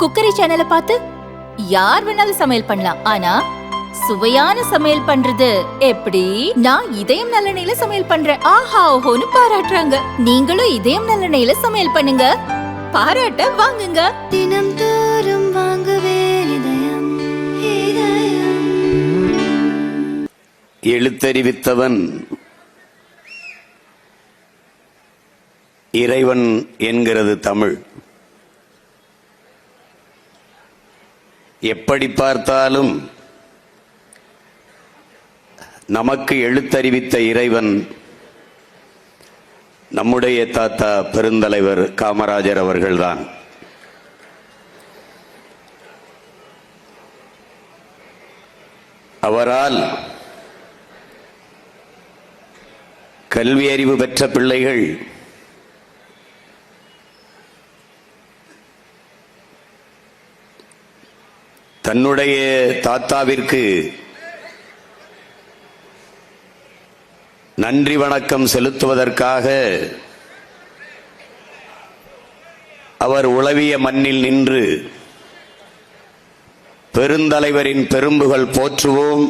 Cookery சேனலை பார்த்து யார் வேணாலும் சமையல் பண்ணலாம். ஆனா சுவையான சமையல் பண்றது எப்படி? நான் இதயம் நல்லெண்ணெயில சமையல் பண்றேன். ஆஹா ஓஹோன்னு பாராட்டுறாங்க. நீங்களும் இதயம் நல்லெண்ணெயில சமையல் பண்ணுங்க, பாராட்ட வாங்குங்க. தினம் தோறும் வாங்குவே இதயம் இதயம். எழுத்தறிவித்தவன் இறைவன் என்கிறது தமிழ். எப்படி பார்த்தாலும் நமக்கு எழுத்தறிவித்த இறைவன் நம்முடைய தாத்தா பெருந்தலைவர் காமராஜர் அவர்கள்தான். அவரால் கல்வி அறிவு பெற்ற பிள்ளைகள் தன்னுடைய தாத்தாவிற்கு நன்றி வணக்கம் செலுத்துவதற்காக அவர் உலவிய மண்ணில் நின்று பெருந்தலைவரின் பெரும்புகள் போற்றுவோம்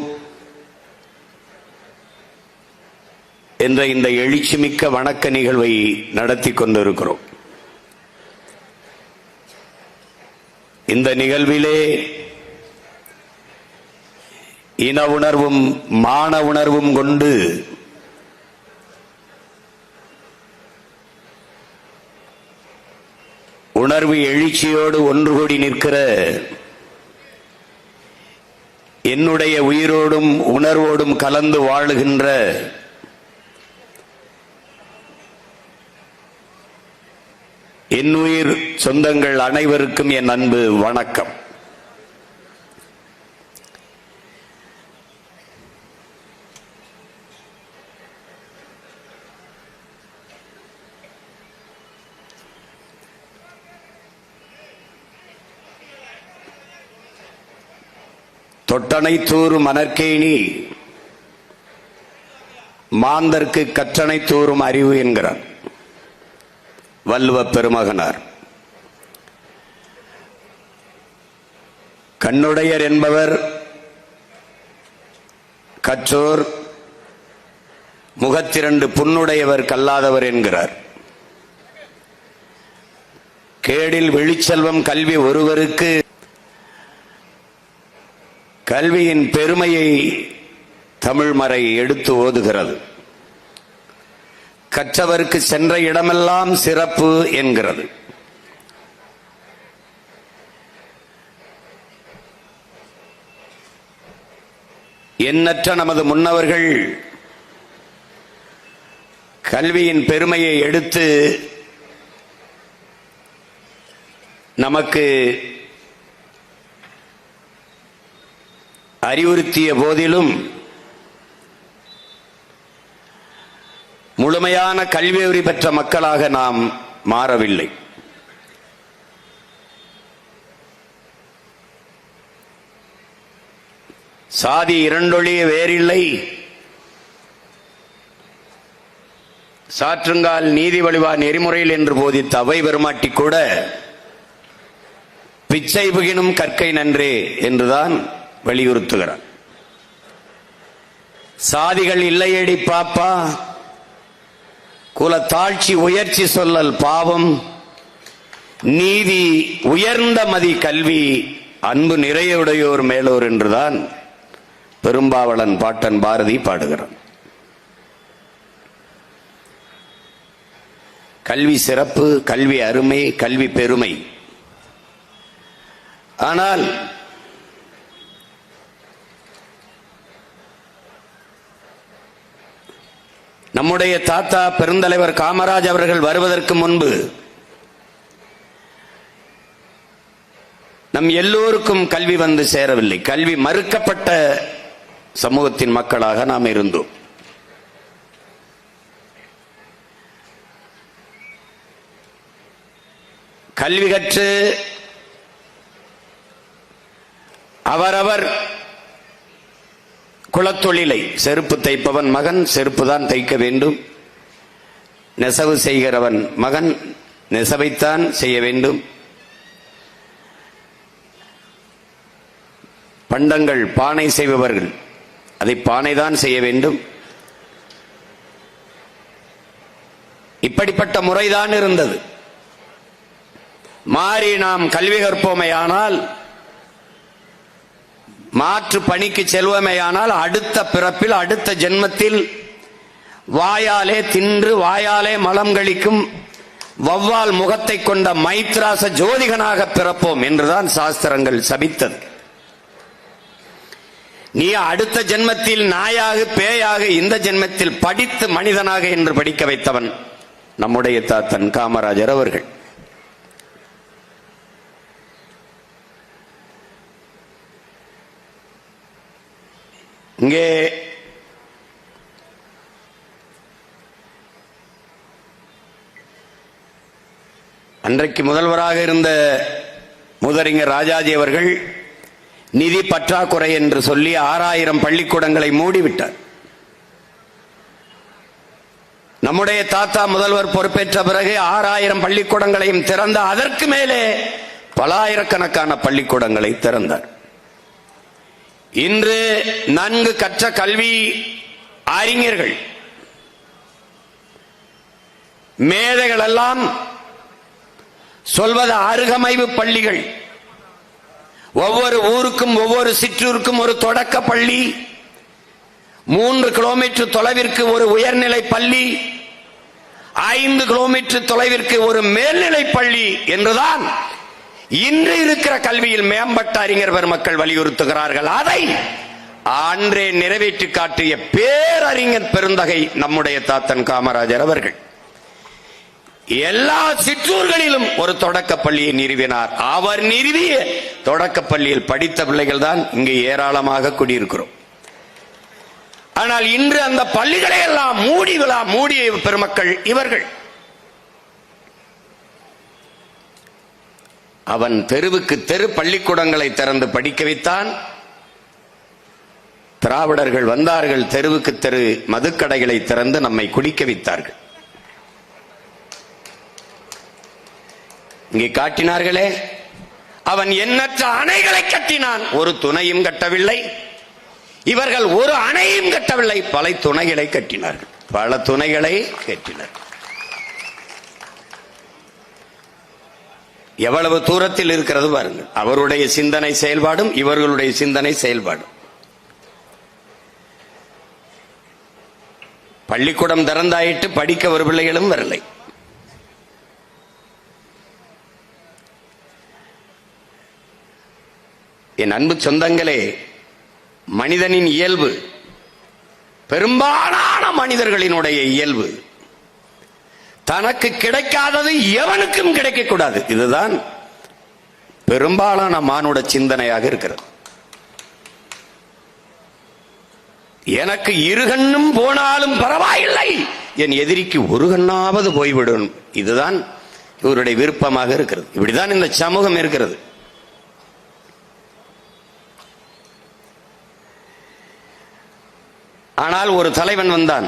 என்ற இந்த எழுச்சிமிக்க வணக்க நிகழ்வை நடத்தி கொண்டிருக்கிறோம். இந்த நிகழ்விலே இன உணர்வும் மான உணர்வும் கொண்டு உணர்வு எழுச்சியோடு ஒன்று கூடி நிற்கிற என்னுடைய உயிரோடும் உணர்வோடும் கலந்து வாழுகின்ற என்னுயிர் சொந்தங்கள் அனைவருக்கும் என் அன்பு வணக்கம். தொட்டனைத்தூறு மணற்கேணி மாந்தர்க்கு கற்றனை தூறும் அறிவு என்கிறார் வள்ளுவ பெருமகனார். கண்ணுடையர் என்பவர் கற்றோர், முகத்திரண்டு புண்ணுடையவர் கல்லாதவர் என்கிறார். கேடில் வெளிச்செல்வம் கல்வி ஒருவருக்கு கல்வியின் பெருமையை தமிழ்மறை எடுத்து ஓதுகிறது. கற்றவருக்கு சென்ற இடமெல்லாம் சிறப்பு என்கிறது. எண்ணற்ற நமது முன்னவர்கள் கல்வியின் பெருமையை எடுத்து நமக்கு அறிவுறுத்திய போதிலும் முழுமையான கல்வி அறிவு பெற்ற மக்களாக நாம் மாறவில்லை. சாதி இரண்டொழிய வேறில்லை, சாற்றுங்கால் நீதி வழிவா நெறிமுறையில் என்று போதித்த அவை பெருமாட்டி கூட பிச்சை புகினும் கற்கை நன்றே என்றுதான் வலியுறுத்துகிறார். சாதிகள் இல்லையடி பாப்பா, குலத்தாட்சி உயர்ச்சி சொல்லல் பாவம், நீதி உயர்ந்த மதி கல்வி, அன்பு நிறையுடையோர் மேலோர் என்றுதான் பெரும்பாவளன் பாட்டன் பாரதி பாடுகிறான். கல்வி சிறப்பு, கல்வி அருமை, கல்வி பெருமை. ஆனால் நம்முடைய தாத்தா பெருந்தலைவர் காமராஜ் அவர்கள் வருவதற்கு முன்பு நம் எல்லோருக்கும் கல்வி வந்து சேரவில்லை. கல்வி மறுக்கப்பட்ட சமூகத்தின் மக்களாக நாம் இருந்தோம். கல்வி கற்று அவரவர் குலத்தொழிலை, செருப்பு தைப்பவன் மகன் செருப்பு தான் தைக்க வேண்டும், நெசவு செய்கிறவன் மகன் நெசவைத்தான் செய்ய வேண்டும், பண்டங்கள் பானை செய்பவர்கள் அதை பானைதான் செய்ய வேண்டும். இப்படிப்பட்ட முறைதான் இருந்தது. மாறி நாம் கல்வி கற்போமையானால், மாற்று பணிக்கு செல்வமையானால், அடுத்த பிறப்பில் அடுத்த ஜென்மத்தில் வாயாலே தின்று வாயாலே மலம் கழிக்கும் வௌவால் முகத்தை கொண்ட மைத்ராச ஜோதிகனாக பிறப்போம் என்றுதான் சாஸ்திரங்கள் சபித்தது. நீ அடுத்த ஜென்மத்தில் நாயாக பேயாக, இந்த ஜென்மத்தில் படித்து மனிதனாக என்று படிக்க வைத்தவன் நம்முடைய தாத்தன் காமராஜர் அவர்கள். இங்கே அன்றைக்கு முதல்வராக இருந்த முதறிஞர் ராஜாஜி அவர்கள் நிதி பற்றாக்குறை என்று சொல்லி 6000 பள்ளிக்கூடங்களை மூடிவிட்டார். நம்முடைய தாத்தா முதல்வர் பொறுப்பேற்ற பிறகு 6000 பள்ளிக்கூடங்களையும் திறந்த, அதற்கு மேலே பல ஆயிரக்கணக்கான பள்ளிக்கூடங்களை திறந்தார். இன்று நன்கு கற்ற கல்வி அறிஞர்கள், மேதைகள் எல்லாம் சொல்வது அருகமைவு பள்ளிகள். ஒவ்வொரு ஊருக்கும் ஒவ்வொரு சிற்றூருக்கும் ஒரு தொடக்க பள்ளி, 3 கிலோமீட்டர் தொலைவிற்கு ஒரு உயர்நிலை பள்ளி, 5 கிலோமீட்டர் தொலைவிற்கு ஒரு மேல்நிலை பள்ளி என்றுதான் இன்று இருக்கிற கல்வியில் மேம்பட்ட அறிஞர் பெருமக்கள் வலியுறுத்துகிறார்கள். அதை அன்றே நிறைவேற்றி காட்டிய பேரறிஞர் பெருந்தகை நம்முடைய தாத்தன் காமராஜர் அவர்கள். எல்லா சிற்றூர்களிலும் ஒரு தொடக்க பள்ளியை நிறுவினார். அவர் நிறுவிய தொடக்க பள்ளியில் படித்த பிள்ளைகள் தான் இங்கு ஏராளமாக குடியிருக்கிறோம். ஆனால் இன்று அந்த பள்ளிகளை எல்லாம் மூடிய பெருமக்கள் இவர்கள். அவன் தெருவுக்கு தெரு பள்ளிக்கூடங்களை திறந்து படிக்க வைத்தான். திராவிடர்கள் வந்தார்கள், தெருவுக்கு தெரு மதுக்கடைகளை திறந்து நம்மை குடிக்க வைத்தார்கள். இங்கே காட்டினார்களே, அவன் எண்ணற்ற அணைகளை கட்டினான், ஒரு துணையும் கட்டவில்லை. இவர்கள் ஒரு அணையும் கட்டவில்லை, பல துணைகளை கட்டினார்கள், பல துணைகளை கட்டினார். எவ்வளவு தூரத்தில் இருக்கிறது பாருங்கள், அவருடைய சிந்தனை செயல்பாடும் இவர்களுடைய சிந்தனை செயல்பாடும். பள்ளிக்கூடம் திறந்தாயிட்டு படிக்க ஒரு பிள்ளைகளும் வரலை. என் அன்பு சொந்தங்களே, மனிதனின் இயல்பு, பெரும்பாலான மனிதர்களினுடைய இயல்பு, தனக்கு கிடைக்காதது எவனுக்கும் கிடைக்கக்கூடாது. இதுதான் பெரும்பாலான மானுட சிந்தனையாக இருக்கிறது. எனக்கு 2 கண்ணும் போனாலும் பரவாயில்லை, என் எதிரிக்கு 1 கண்ணாவது போய்விடும். இதுதான் இவருடைய விருப்பமாக இருக்கிறது. இப்படிதான் இந்த சமூகம் இருக்கிறது. ஆனால் ஒரு தலைவன் வந்தான்,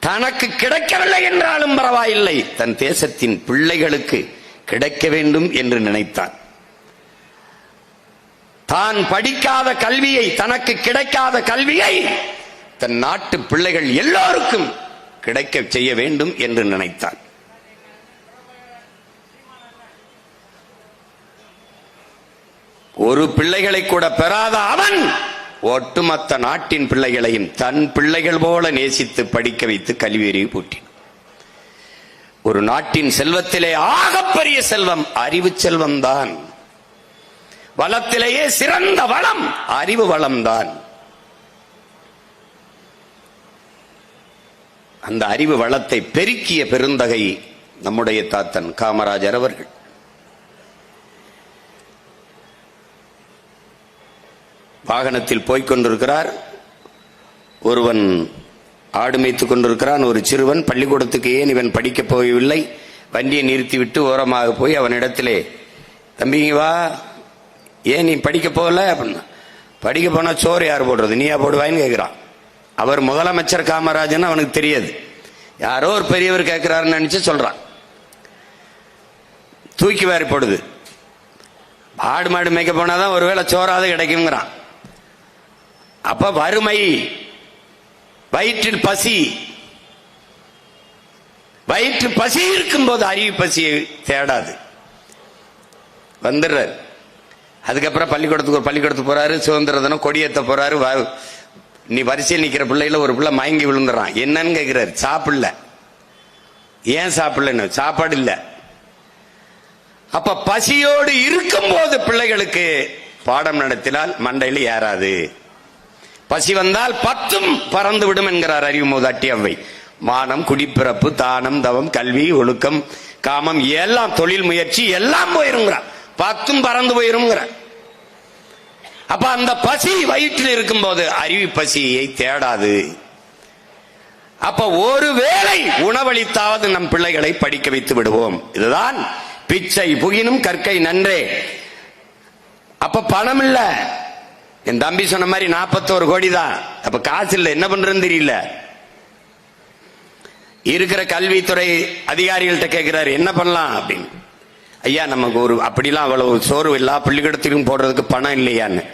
தனக்கு கிடைக்கவில்லை என்றாலும் பரவாயில்லை, தன் தேசத்தின் பிள்ளைகளுக்கு கிடைக்க வேண்டும் என்று நினைத்தான். தான் படிக்காத கல்வியை, தனக்கு கிடைக்காத கல்வியை தன் நாட்டு பிள்ளைகள் எல்லோருக்கும் கிடைக்க செய்ய வேண்டும் என்று நினைத்தான். ஒரு பிள்ளைகளை கூட பெறாத அவன் ஒட்டுமொத்த நாட்டின் பிள்ளைகளையும் தன் பிள்ளைகள் போல நேசித்து படிக்க வைத்து கல்வியறிவு பூட்டினான். ஒரு நாட்டின் செல்வத்திலே ஆகப்பெரிய செல்வம் அறிவு செல்வம் தான். வளத்திலேயே சிறந்த வளம் அறிவு வளம் தான். அந்த அறிவு வளத்தை பெருக்கிய பெருந்தகை நம்முடைய தாத்தன் காமராஜர் அவர்கள். வாகனத்தில் போய்கொண்டிருக்கிறார். ஒருவன் ஆடு மேய்த்துக் கொண்டிருக்கிறான். ஒரு சிறுவன், பள்ளிக்கூடத்துக்கு ஏன் இவன் படிக்கப் போகவில்லை, வண்டியை நிறுத்திவிட்டு ஓரமாக போய் அவனிடத்திலே, தம்பிங்க வா, ஏன் நீ படிக்க போகல அப்படின்னா, படிக்க போனா சோறு யார் போடுறது, நீயா போடுவாயின்னு கேட்கிறான். அவர் முதலமைச்சர் காமராஜன் அவனுக்கு தெரியாது, யாரோ ஒரு பெரியவர் கேட்கிறாருன்னு நினைச்சு சொல்றான். தூக்கி வாரி போடுது. ஆடு மாடு மேய்க்க போனாதான் ஒருவேளை சோறாவது கிடைக்குங்கிறான். அப்ப வறுமை, வயிற்றில் பசி, வயிற்று பசி இருக்கும்போது அறிவு பசியை தேடாது, வந்துடுறாரு. அதுக்கப்புறம் பள்ளிக்கூடத்துக்கு போறாரு, சுதந்திர தினம் கொடியேற்ற போறாரு. நீ வரிசையில் நிக்கிற பிள்ளைல ஒரு பிள்ளை மயங்கி விழுந்துறான். என்னன்னு கேட்கிறாரு. சாப்பிடல. ஏன் சாப்பிடலன்னு? சாப்பாடு இல்ல. அப்ப பசியோடு இருக்கும் போது பிள்ளைகளுக்கு பாடம் நடத்தினால் மண்டையில் ஏறாது. பசி வந்தால் 10ம் பறந்து விடும் என்கிறார் அறிவு மூதாட்டி அவ்வை. மானம், குடிப்பிறப்பு, தானம், தவம், கல்வி, ஒழுக்கம், காமம் எல்லாம், தொழில் முயற்சி எல்லாம் போயிருங்கிறார். 10ம் பறந்து போயிருங்கிறார். அப்ப அந்த பசி வயிற்றில் இருக்கும் போது அறிவு பசியை தேடாது. அப்ப ஒருவேளை உணவளித்தாவது நம் பிள்ளைகளை படிக்க வைத்து விடுவோம். இதுதான் பிச்சை புகினும் கற்கை நன்றே. அப்ப பணம் இல்ல. என் தம்பி சொன்ன மாதிரி 41 கோடி தான். அப்ப காசு இல்ல, என்ன பண்றதுன்னு தெரியல. இருக்கிற கல்வித்துறை அதிகாரிகள்கிட்ட கேட்கிறாரு, என்ன பண்ணலாம் அப்படின்னு. ஐயா, நமக்கு ஒரு அப்படிலாம் அவ்வளவு சோறு எல்லா பள்ளிக்கூடத்திலும் போடுறதுக்கு பணம் இல்லையான்னு.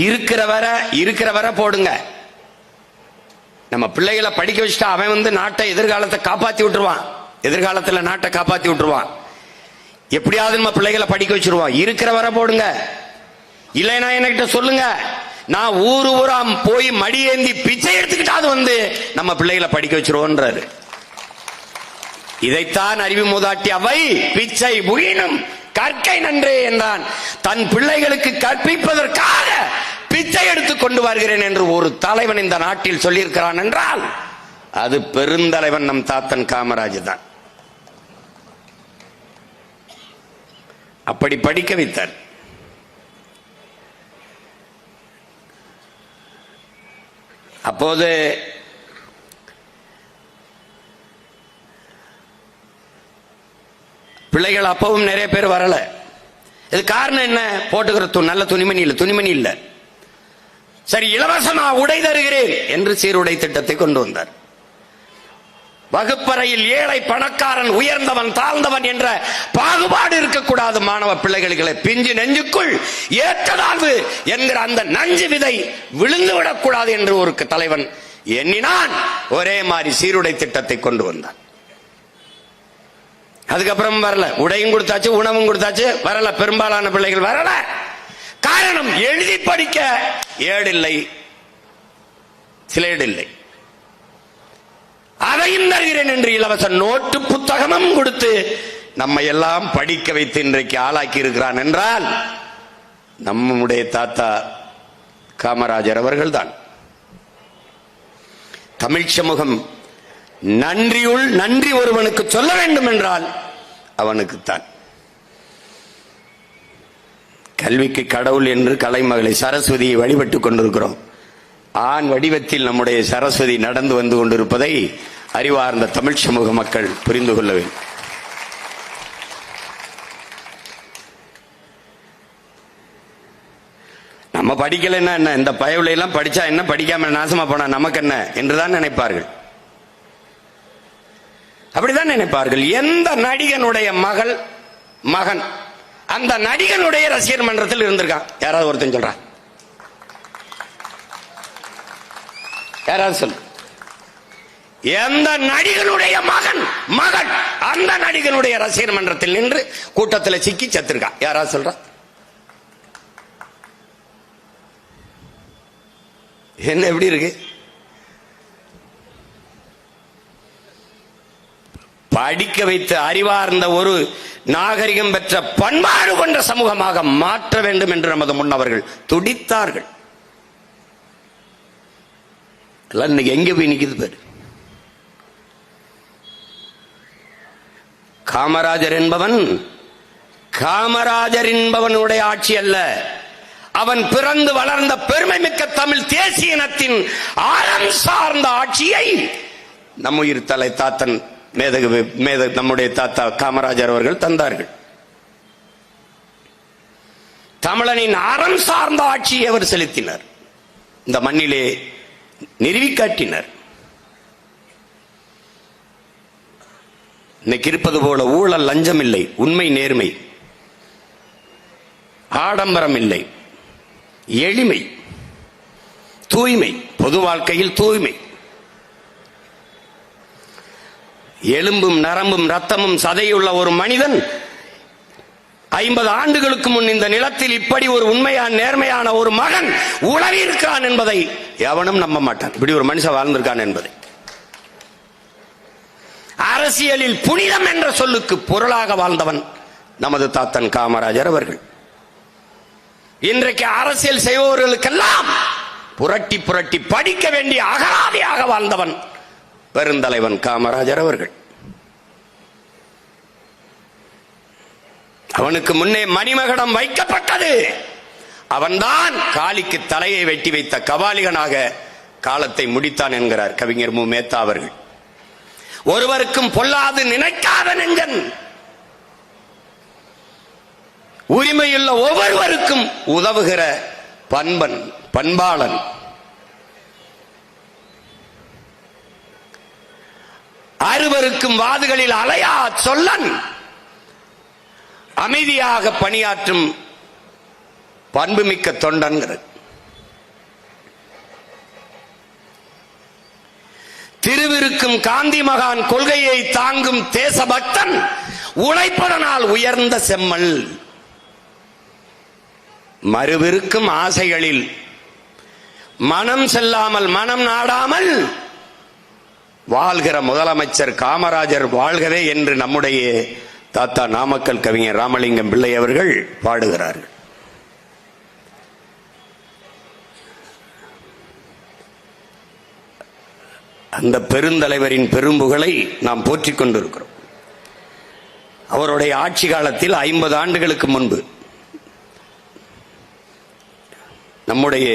இருக்கிற வரை போடுங்க. நம்ம பிள்ளைகளை படிக்க வச்சுட்டா அவன் நாட்டை எதிர்காலத்தை காப்பாத்தி விட்டுருவான். எதிர்காலத்துல நாட்டை காப்பாத்தி விட்டுருவான். எப்படியாவது நம்ம பிள்ளைகளை படிக்க வச்சிருவான். இருக்கிற வரை போடுங்க. இல்லைன்னா என்கிட்ட சொல்லுங்க, நான் ஊரா போய் மடியேந்தி பிச்சை எடுத்துக்கிட்டாவது நம்ம பிள்ளைகளை படிக்க வச்சிருவோன்றாரு. இதைத்தான் அறிவு மூதாட்டி அவை பிச்சை புகினும் கற்கை நன்றே என்றான். தன் பிள்ளைகளுக்கு கற்பிப்பதற்காக பிச்சை எடுத்துக் கொண்டு வருகிறேன் என்று ஒரு தலைவன் இந்த நாட்டில் சொல்லியிருக்கிறான் என்றால் அது பெருந்தலைவன் நம் தாத்தன் காமராஜ் தான். அப்படி படிக்க வைத்தார். அப்போது பிள்ளைகள் அப்பவும் நிறைய பேர் வரல. இது காரணம் என்ன? போட்டுக்கிற நல்ல துணிமணி இல்ல. சரி, இலவசமா உடை தருகிறேன் என்று சீருடை திட்டத்தை கொண்டு வந்தார். வகுப்பறையில் ஏழை பணக்காரன், உயர்ந்தவன் தாழ்ந்தவன் என்ற பாகுபாடு இருக்கக்கூடாது. மாணவ பிள்ளைகளை பிஞ்சு நெஞ்சுக்குள் ஏற்றதாழ்வு என்கிற அந்த நஞ்சு விதை விழுந்து விடக்கூடாது என்று ஒரு தலைவன் எண்ணினான். ஒரே மாதிரி சீருடை திட்டத்தை கொண்டு வந்தான். அதுக்கப்புறம் வரல. உடையும் கொடுத்தாச்சு, உணவும் கொடுத்தாச்சு, வரல. பெரும்பாலான பிள்ளைகள் வரல. காரணம், எழுதி படிக்க ஏடில்லை, சிலேடு இல்லை. அதையும் தருகிறேன் என்று இலவச நோட்டு புத்தகமும் கொடுத்து நம்ம எல்லாம் படிக்க வைத்து இன்றைக்கு ஆளாக்கி இருக்கிறான் என்றால் நம்முடைய தாத்தா காமராஜர் அவர்கள் தான். தமிழ் சமூகம் நன்றி ஒருவனுக்கு சொல்ல வேண்டும் என்றால் அவனுக்குத்தான். கல்விக்கு கடவுள் என்று கலைமகளை சரஸ்வதியை வழிபட்டுக் கொண்டிருக்கிறோம். ஆண் வடிவத்தில் நம்முடைய சரஸ்வதி நடந்து வந்து கொண்டிருப்பதை அறிவார்ந்த தமிழ் சமூக மக்கள் புரிந்து கொள்ள வேண்டும். நம்ம படிக்கலைன்னா என்ன, இந்த பயவுல எல்லாம் படிச்சா என்ன, படிக்காம நாசமா போனா நமக்கு என்ன என்றுதான் நினைப்பார்கள். அப்படிதான் நினைப்பார்கள். எந்த நடிகனுடைய மகன் அந்த நடிகனுடைய ரசிகர் மன்றத்தில் இருந்திருக்கான்? யாராவது ஒருத்தன் சொல்றான்? யாராவது சொல்லு. எந்த நடிகனுடைய மகன் அந்த நடிகனுடைய ரசிகர் மன்றத்தில் நின்று கூட்டத்தில் சிக்கி செத்துருக்கான்? யாராவது சொல்ற? என்ன எப்படி இருக்கு? படிக்க வைத்து அறிவார்ந்த ஒரு நாகரிகம் பெற்ற பண்பாடு கொண்ட சமூகமாக மாற்ற வேண்டும் என்று நமது முன்னவர்கள் துடித்தார்கள். இன்னைக்கு எங்க போய் நிக்குது பேரு? காமராஜர் என்பவனுடைய ஆட்சி அல்ல. அவன் பிறந்து வளர்ந்த பெருமை மிக்க தமிழ் தேசிய இனத்தின் ஆழம் சார்ந்த ஆட்சியை நம் உயிர் தலை தாத்தன் நம்முடைய தாத்தா காமராஜர் அவர்கள் தந்தார்கள். தமிழனின் அறம் சார்ந்த ஆட்சியை அவர் செலுத்தினார். இந்த மண்ணிலே நிறுவி காட்டினார். இன்னைக்கு இருப்பது போல ஊழல், லஞ்சம் இல்லை, உண்மை நேர்மை. ஆடம்பரம் இல்லை, எளிமை, தூய்மை, பொது வாழ்க்கையில் தூய்மை. எலும்பும் நரம்பும் ரத்தமும் சதையுள்ள ஒரு மனிதன் 50 ஆண்டுகளுக்கு முன் இந்த நிலத்தில் இப்படி ஒரு உண்மையான நேர்மையான ஒரு மகன் உலகி இருக்கிறான் என்பதை எவனும் நம்ப மாட்டான். இப்படி ஒரு மனுஷன் வாழ்ந்திருக்கான் என்பதை. அரசியலில் புனிதம் என்ற சொல்லுக்கு பொருளாக வாழ்ந்தவன் நமது தாத்தன் காமராஜர் அவர்கள். இன்றைக்கு அரசியல் செய்பவர்களுக்கெல்லாம் புரட்டி புரட்டி படிக்க வேண்டிய அகராதியாக வாழ்ந்தவன் பெருந்தலைவன் காமராஜர் அவர்கள். அவனுக்கு முன்னே மணிமகுடம் வைக்கப்பட்டது. அவன்தான் காளிக்கு தலையை வெட்டி வைத்த கபாலிகனாக காலத்தை முடித்தான் என்கிறார் கவிஞர் மு. மேத்தா அவர்கள். ஒருவருக்கும் பொல்லாது நினைக்காத நெஞ்சன், உரிமையுள்ள ஒவ்வொருவருக்கும் உதவுகிற பண்பன், பண்பாளன். அறுவருக்கும் வாதுகளில் அலையா சொல்லன், அமைதியாக பணியாற்றும் பண்புமிக்க தொண்டன்கிறது. திருவிருக்கும் காந்தி மகான் கொள்கையை தாங்கும் தேசபக்தன், உழைப்பதனால் உயர்ந்த செம்மல். மறுவிருக்கும் ஆசைகளில் மனம் செல்லாமல் மனம் நாடாமல் வாழ்கிற முதலமைச்சர் காமராஜர் வாழ்கவே என்று நம்முடைய தாத்தா நாமக்கல் கவிஞர் ராமலிங்கம் பிள்ளை அவர்கள் பாடுகிறார்கள். அந்த பெருந்தலைவரின் பெரும்புகளை நாம் போற்றிக் கொண்டிருக்கிறோம். அவருடைய ஆட்சி காலத்தில் 50 ஆண்டுகளுக்கு முன்பு நம்முடைய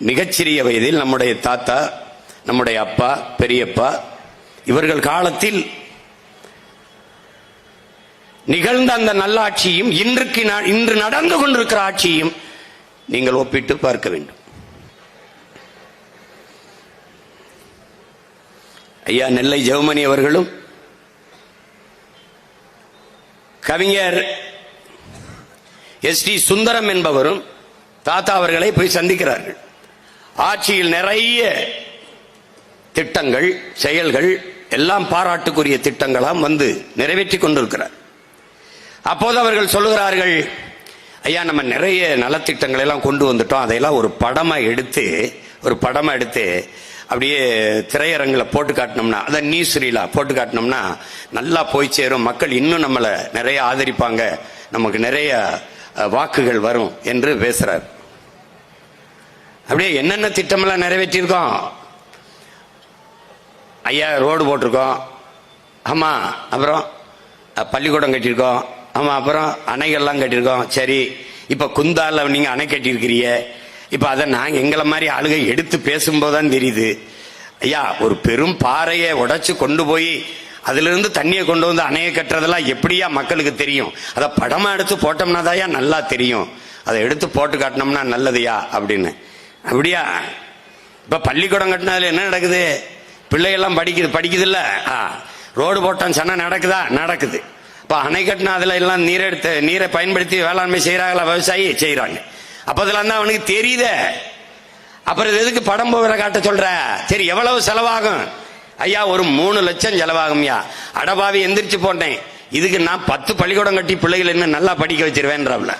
மிகச்சிறிய வயதில் நம்முடைய தாத்தா, நம்முடைய அப்பா, பெரியப்பா இவர்கள் காலத்தில் நிகழ்ந்த அந்த நல்லாட்சியும் இன்று நடந்து கொண்டிருக்கிற ஆட்சியும் நீங்கள் ஒப்பிட்டு பார்க்க வேண்டும். ஐயா நெல்லை ஜெவமணி அவர்களும் கவிஞர் எஸ்.டி. சுந்தரம் என்பவரும் தாத்தா அவர்களை போய் சந்திக்கிறார்கள். ஆட்சியில் நிறைய திட்டங்கள், செயல்கள் எல்லாம் பாராட்டுக்குரிய திட்டங்களாம் வந்து நிறைவேற்றி கொண்டிருக்கிறார். அப்போது அவர்கள் சொல்லுகிறார்கள், ஐயா நம்ம நிறைய நலத்திட்டங்கள் எல்லாம் கொண்டு வந்துட்டோம், அதையெல்லாம் ஒரு படமா எடுத்து அப்படியே திரையரங்கில் போட்டு காட்டினோம்னா, அதை நியூஸ்ரீலா போட்டு காட்டினோம்னா நல்லா போய் சேரும், மக்கள் இன்னும் நம்மளை நிறைய ஆதரிப்பாங்க, நமக்கு நிறைய வாக்குகள் வரும் என்று பேசுறார். அப்படியே என்னென்ன திட்டமெல்லாம் நிறைவேற்றியிருக்கோம். ஐயா ரோடு போட்டிருக்கோம், ஆமா, அப்புறம் பள்ளிக்கூடம் கட்டியிருக்கோம், ஆமா, அப்புறம் அணைகள்லாம் கட்டியிருக்கோம். சரி, இப்ப குந்தால நீங்க அணை கட்டியிருக்கிறீங்க, இப்ப அதை நாங்க எங்களை மாதிரி ஆளுகை எடுத்து பேசும்போதுதான் தெரியுது, ஐயா ஒரு பெரும் பாறையை உடைச்சு கொண்டு போய் அதுல இருந்து தண்ணியை கொண்டு வந்து அணையை கட்டுறதெல்லாம் எப்படியா மக்களுக்கு தெரியும், அதை படமா எடுத்து போட்டோம்னா தான் நல்லா தெரியும், அதை எடுத்து போட்டு காட்டினோம்னா நல்லதுயா அப்படின்னு. அப்படியா, இப்ப பள்ளிக்கூடம் கட்டினதுல என்ன நடக்குது, பிள்ளைகள்லாம் படிக்குது இல்ல, ரோடு போட்டான் சொன்னா நடக்குது. இப்ப அணை கட்டினா அதுல எல்லாம் நீரை பயன்படுத்தி வேளாண்மை செய்யறாங்களா, விவசாயி செய்யறாங்க. அப்ப அதுல இருந்தா அவனுக்கு தெரியுத, அப்புறம் எதுக்கு படம் போகிற காட்ட சொல்ற, சரி எவ்வளவு செலவாகும், ஐயா ஒரு 3 லட்சம் செலவாகும்யா. அடபாவி எந்திரிச்சு போட்டேன், இதுக்கு நான் 10 பள்ளிக்கூடம் கட்டி பிள்ளைகள் என்ன நல்லா படிக்க வச்சிருவேன்றாப்ல.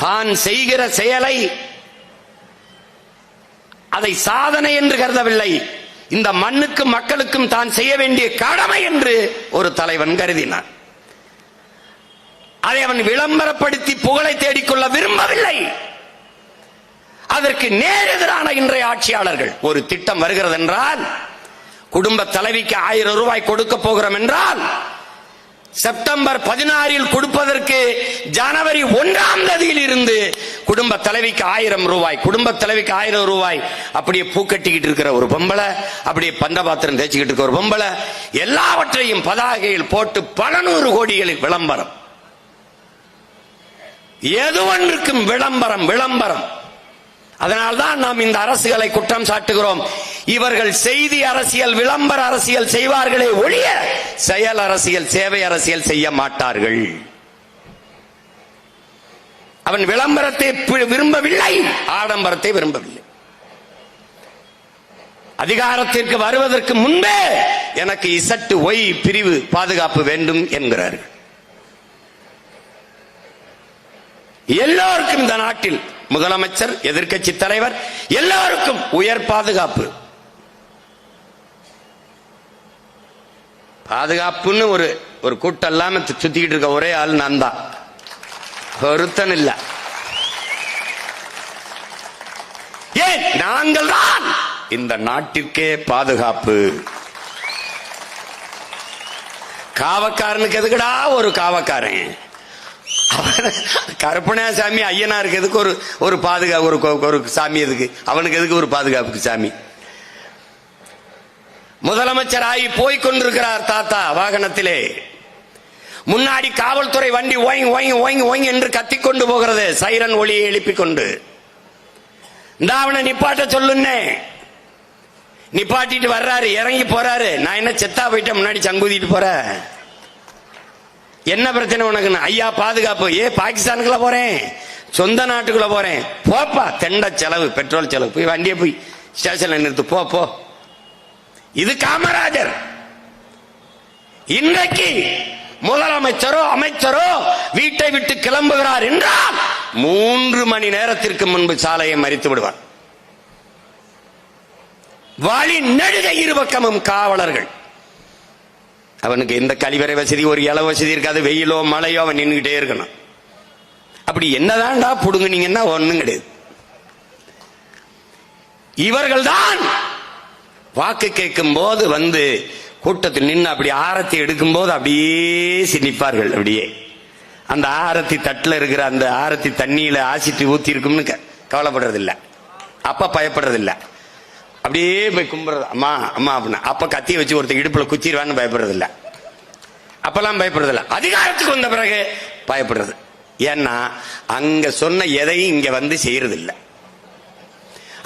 தான் செய்கிற செயலை அதை சாதனை என்று கருதவில்லை, இந்த மண்ணுக்கும் மக்களுக்கும் தான் செய்ய வேண்டிய கடமை என்று ஒரு தலைவன் கருதினான். அதை அவன் விளம்பரப்படுத்தி புகழை தேடிக்கொள்ள விரும்பவில்லை. அதற்கு நேரெதிரான இன்றைய ஆட்சியாளர்கள், ஒரு திட்டம் வருகிறது என்றால், குடும்ப தலைவிக்கு 1000 ரூபாய் கொடுக்க போகிறோம் என்றால், செப்டம்பர் 16 கொடுப்பதற்கு ஜனவரி 1 இருந்து குடும்ப தலைவிக்கு 1000 ரூபாய், குடும்ப தலைவிக்கு 1000 ரூபாய், அப்படியே பூக்கட்டிக்கிட்டு இருக்கிற ஒரு பொம்பளை, அப்படியே பந்தபாத்திரம் தேய்ச்சிக்கிட்டு இருக்கிற ஒரு பொம்பளை, எல்லாவற்றையும் பதாகையில் போட்டு பல 100 கோடிகளில் விளம்பரம், எது ஒன்றுக்கும் விளம்பரம். அதனால்தான் நாம் இந்த அரசுகளை குற்றம் சாட்டுகிறோம். இவர்கள் செய்தி அரசியல், விளம்பர அரசியல் செய்வார்களே ஒழிய செயல் அரசியல், சேவை அரசியல் செய்ய மாட்டார்கள். அவன் விளம்பரத்தை விரும்பவில்லை, ஆடம்பரத்தை விரும்பவில்லை. அதிகாரத்திற்கு வருவதற்கு முன்பே எனக்கு ZY பிரிவு பாதுகாப்பு வேண்டும் என்கிறார்கள். எல்லோருக்கும் இந்த நாட்டில் முதலமைச்சர், எதிர்க்கட்சி தலைவர் எல்லோருக்கும் உயர் பாதுகாப்பு. பாதுகாப்புன்னு ஒரு கூட்டம் இல்லாம சுத்திக்கிட்டு இருக்க ஒரே ஆள் நான் தான், ஒருத்தன் இல்ல. ஏன்? நாங்கள் தான் இந்த நாட்டிற்கே பாதுகாப்பு. காவக்காரனுக்கு எதுக்குடா ஒரு காவக்காரன்? கருப்பணசாமி ஐயனாருக்கு எதுக்கு ஒரு பாதுகாப்பு? ஒரு சாமி எதுக்கு? அவனுக்கு எதுக்கு ஒரு பாதுகாப்புக்கு சாமி? முதலமைச்சர் ஆகி போய் கொண்டிருக்கிறார் தாத்தா வாகனத்திலே. முன்னாடி காவல்துறை வண்டி ஓய் ஓய் ஓய் ஓய் என்று கத்திக்கொண்டு போகிறது, சைரன் ஒளியை எழுப்பிக் கொண்டு. இந்த அவனை நிப்பாட்ட சொல்லுன்னு நிப்பாட்டிட்டு வர்றாரு, இறங்கி போறாரு. நான் என்ன செத்தா போயிட்டேன், முன்னாடி சங்குதிட்டு போற, என்ன பிரச்சனை உனக்கு? ஐயா பாதுகாப்பு. பாகிஸ்தானுக்குள்ள போறேன், சொந்த நாட்டுக்குள்ள போறேன். போப்பா, தெண்ட செலவு, பெட்ரோல் செலவு, போய் வண்டியை போய் ஸ்டேஷன்ல நிறுத்து, போ. இது காமராஜர். இன்றைக்கு முதலமைச்சரோ அமைச்சரோ வீட்டை விட்டு கிளம்புகிறார் என்றால் 3 மணி நேரத்திற்கு முன்பு சாலையை மறித்து விடுவார். வழி நெடுக இருபக்கமும் காவலர்கள். அவனுக்கு எந்த கழிவறை வசதி, ஒரு இல வசதி இருக்காது. வெயிலோ மழையோ அவன் நின்றுகிட்டே இருக்கணும். அப்படி என்னதான்டா புடுங்குனீங்கன்னா ஒண்ணும் கிடையாது. இவர்கள் தான் வாக்கு கேட்கும் போது வந்து கூட்டத்தில் நின்று அப்படி ஆரத்தி எடுக்கும் போது அப்படியே நிற்பார்கள். அப்படியே அந்த ஆரத்தி தட்டுல இருக்கிற அந்த ஆரத்தி தண்ணியில ஆசிட்டு ஊத்தி இருக்கும்னு கவலைப்படுறது இல்ல, அப்ப பயப்படுறது இல்ல. அப்படியே போய் கும்புறது, அம்மா அம்மா அப்படின்னா. அப்ப கத்திய வச்சு ஒருத்தர் இடுப்புல குத்திடுவான்னு பயப்படுறது இல்ல, அப்பெல்லாம் பயப்படுறது இல்ல. அதிகாரத்துக்கு வந்த பிறகு பயப்படுறது. ஏன்னா அங்க சொன்ன எதையும் இங்க வந்து செய்யறது இல்ல.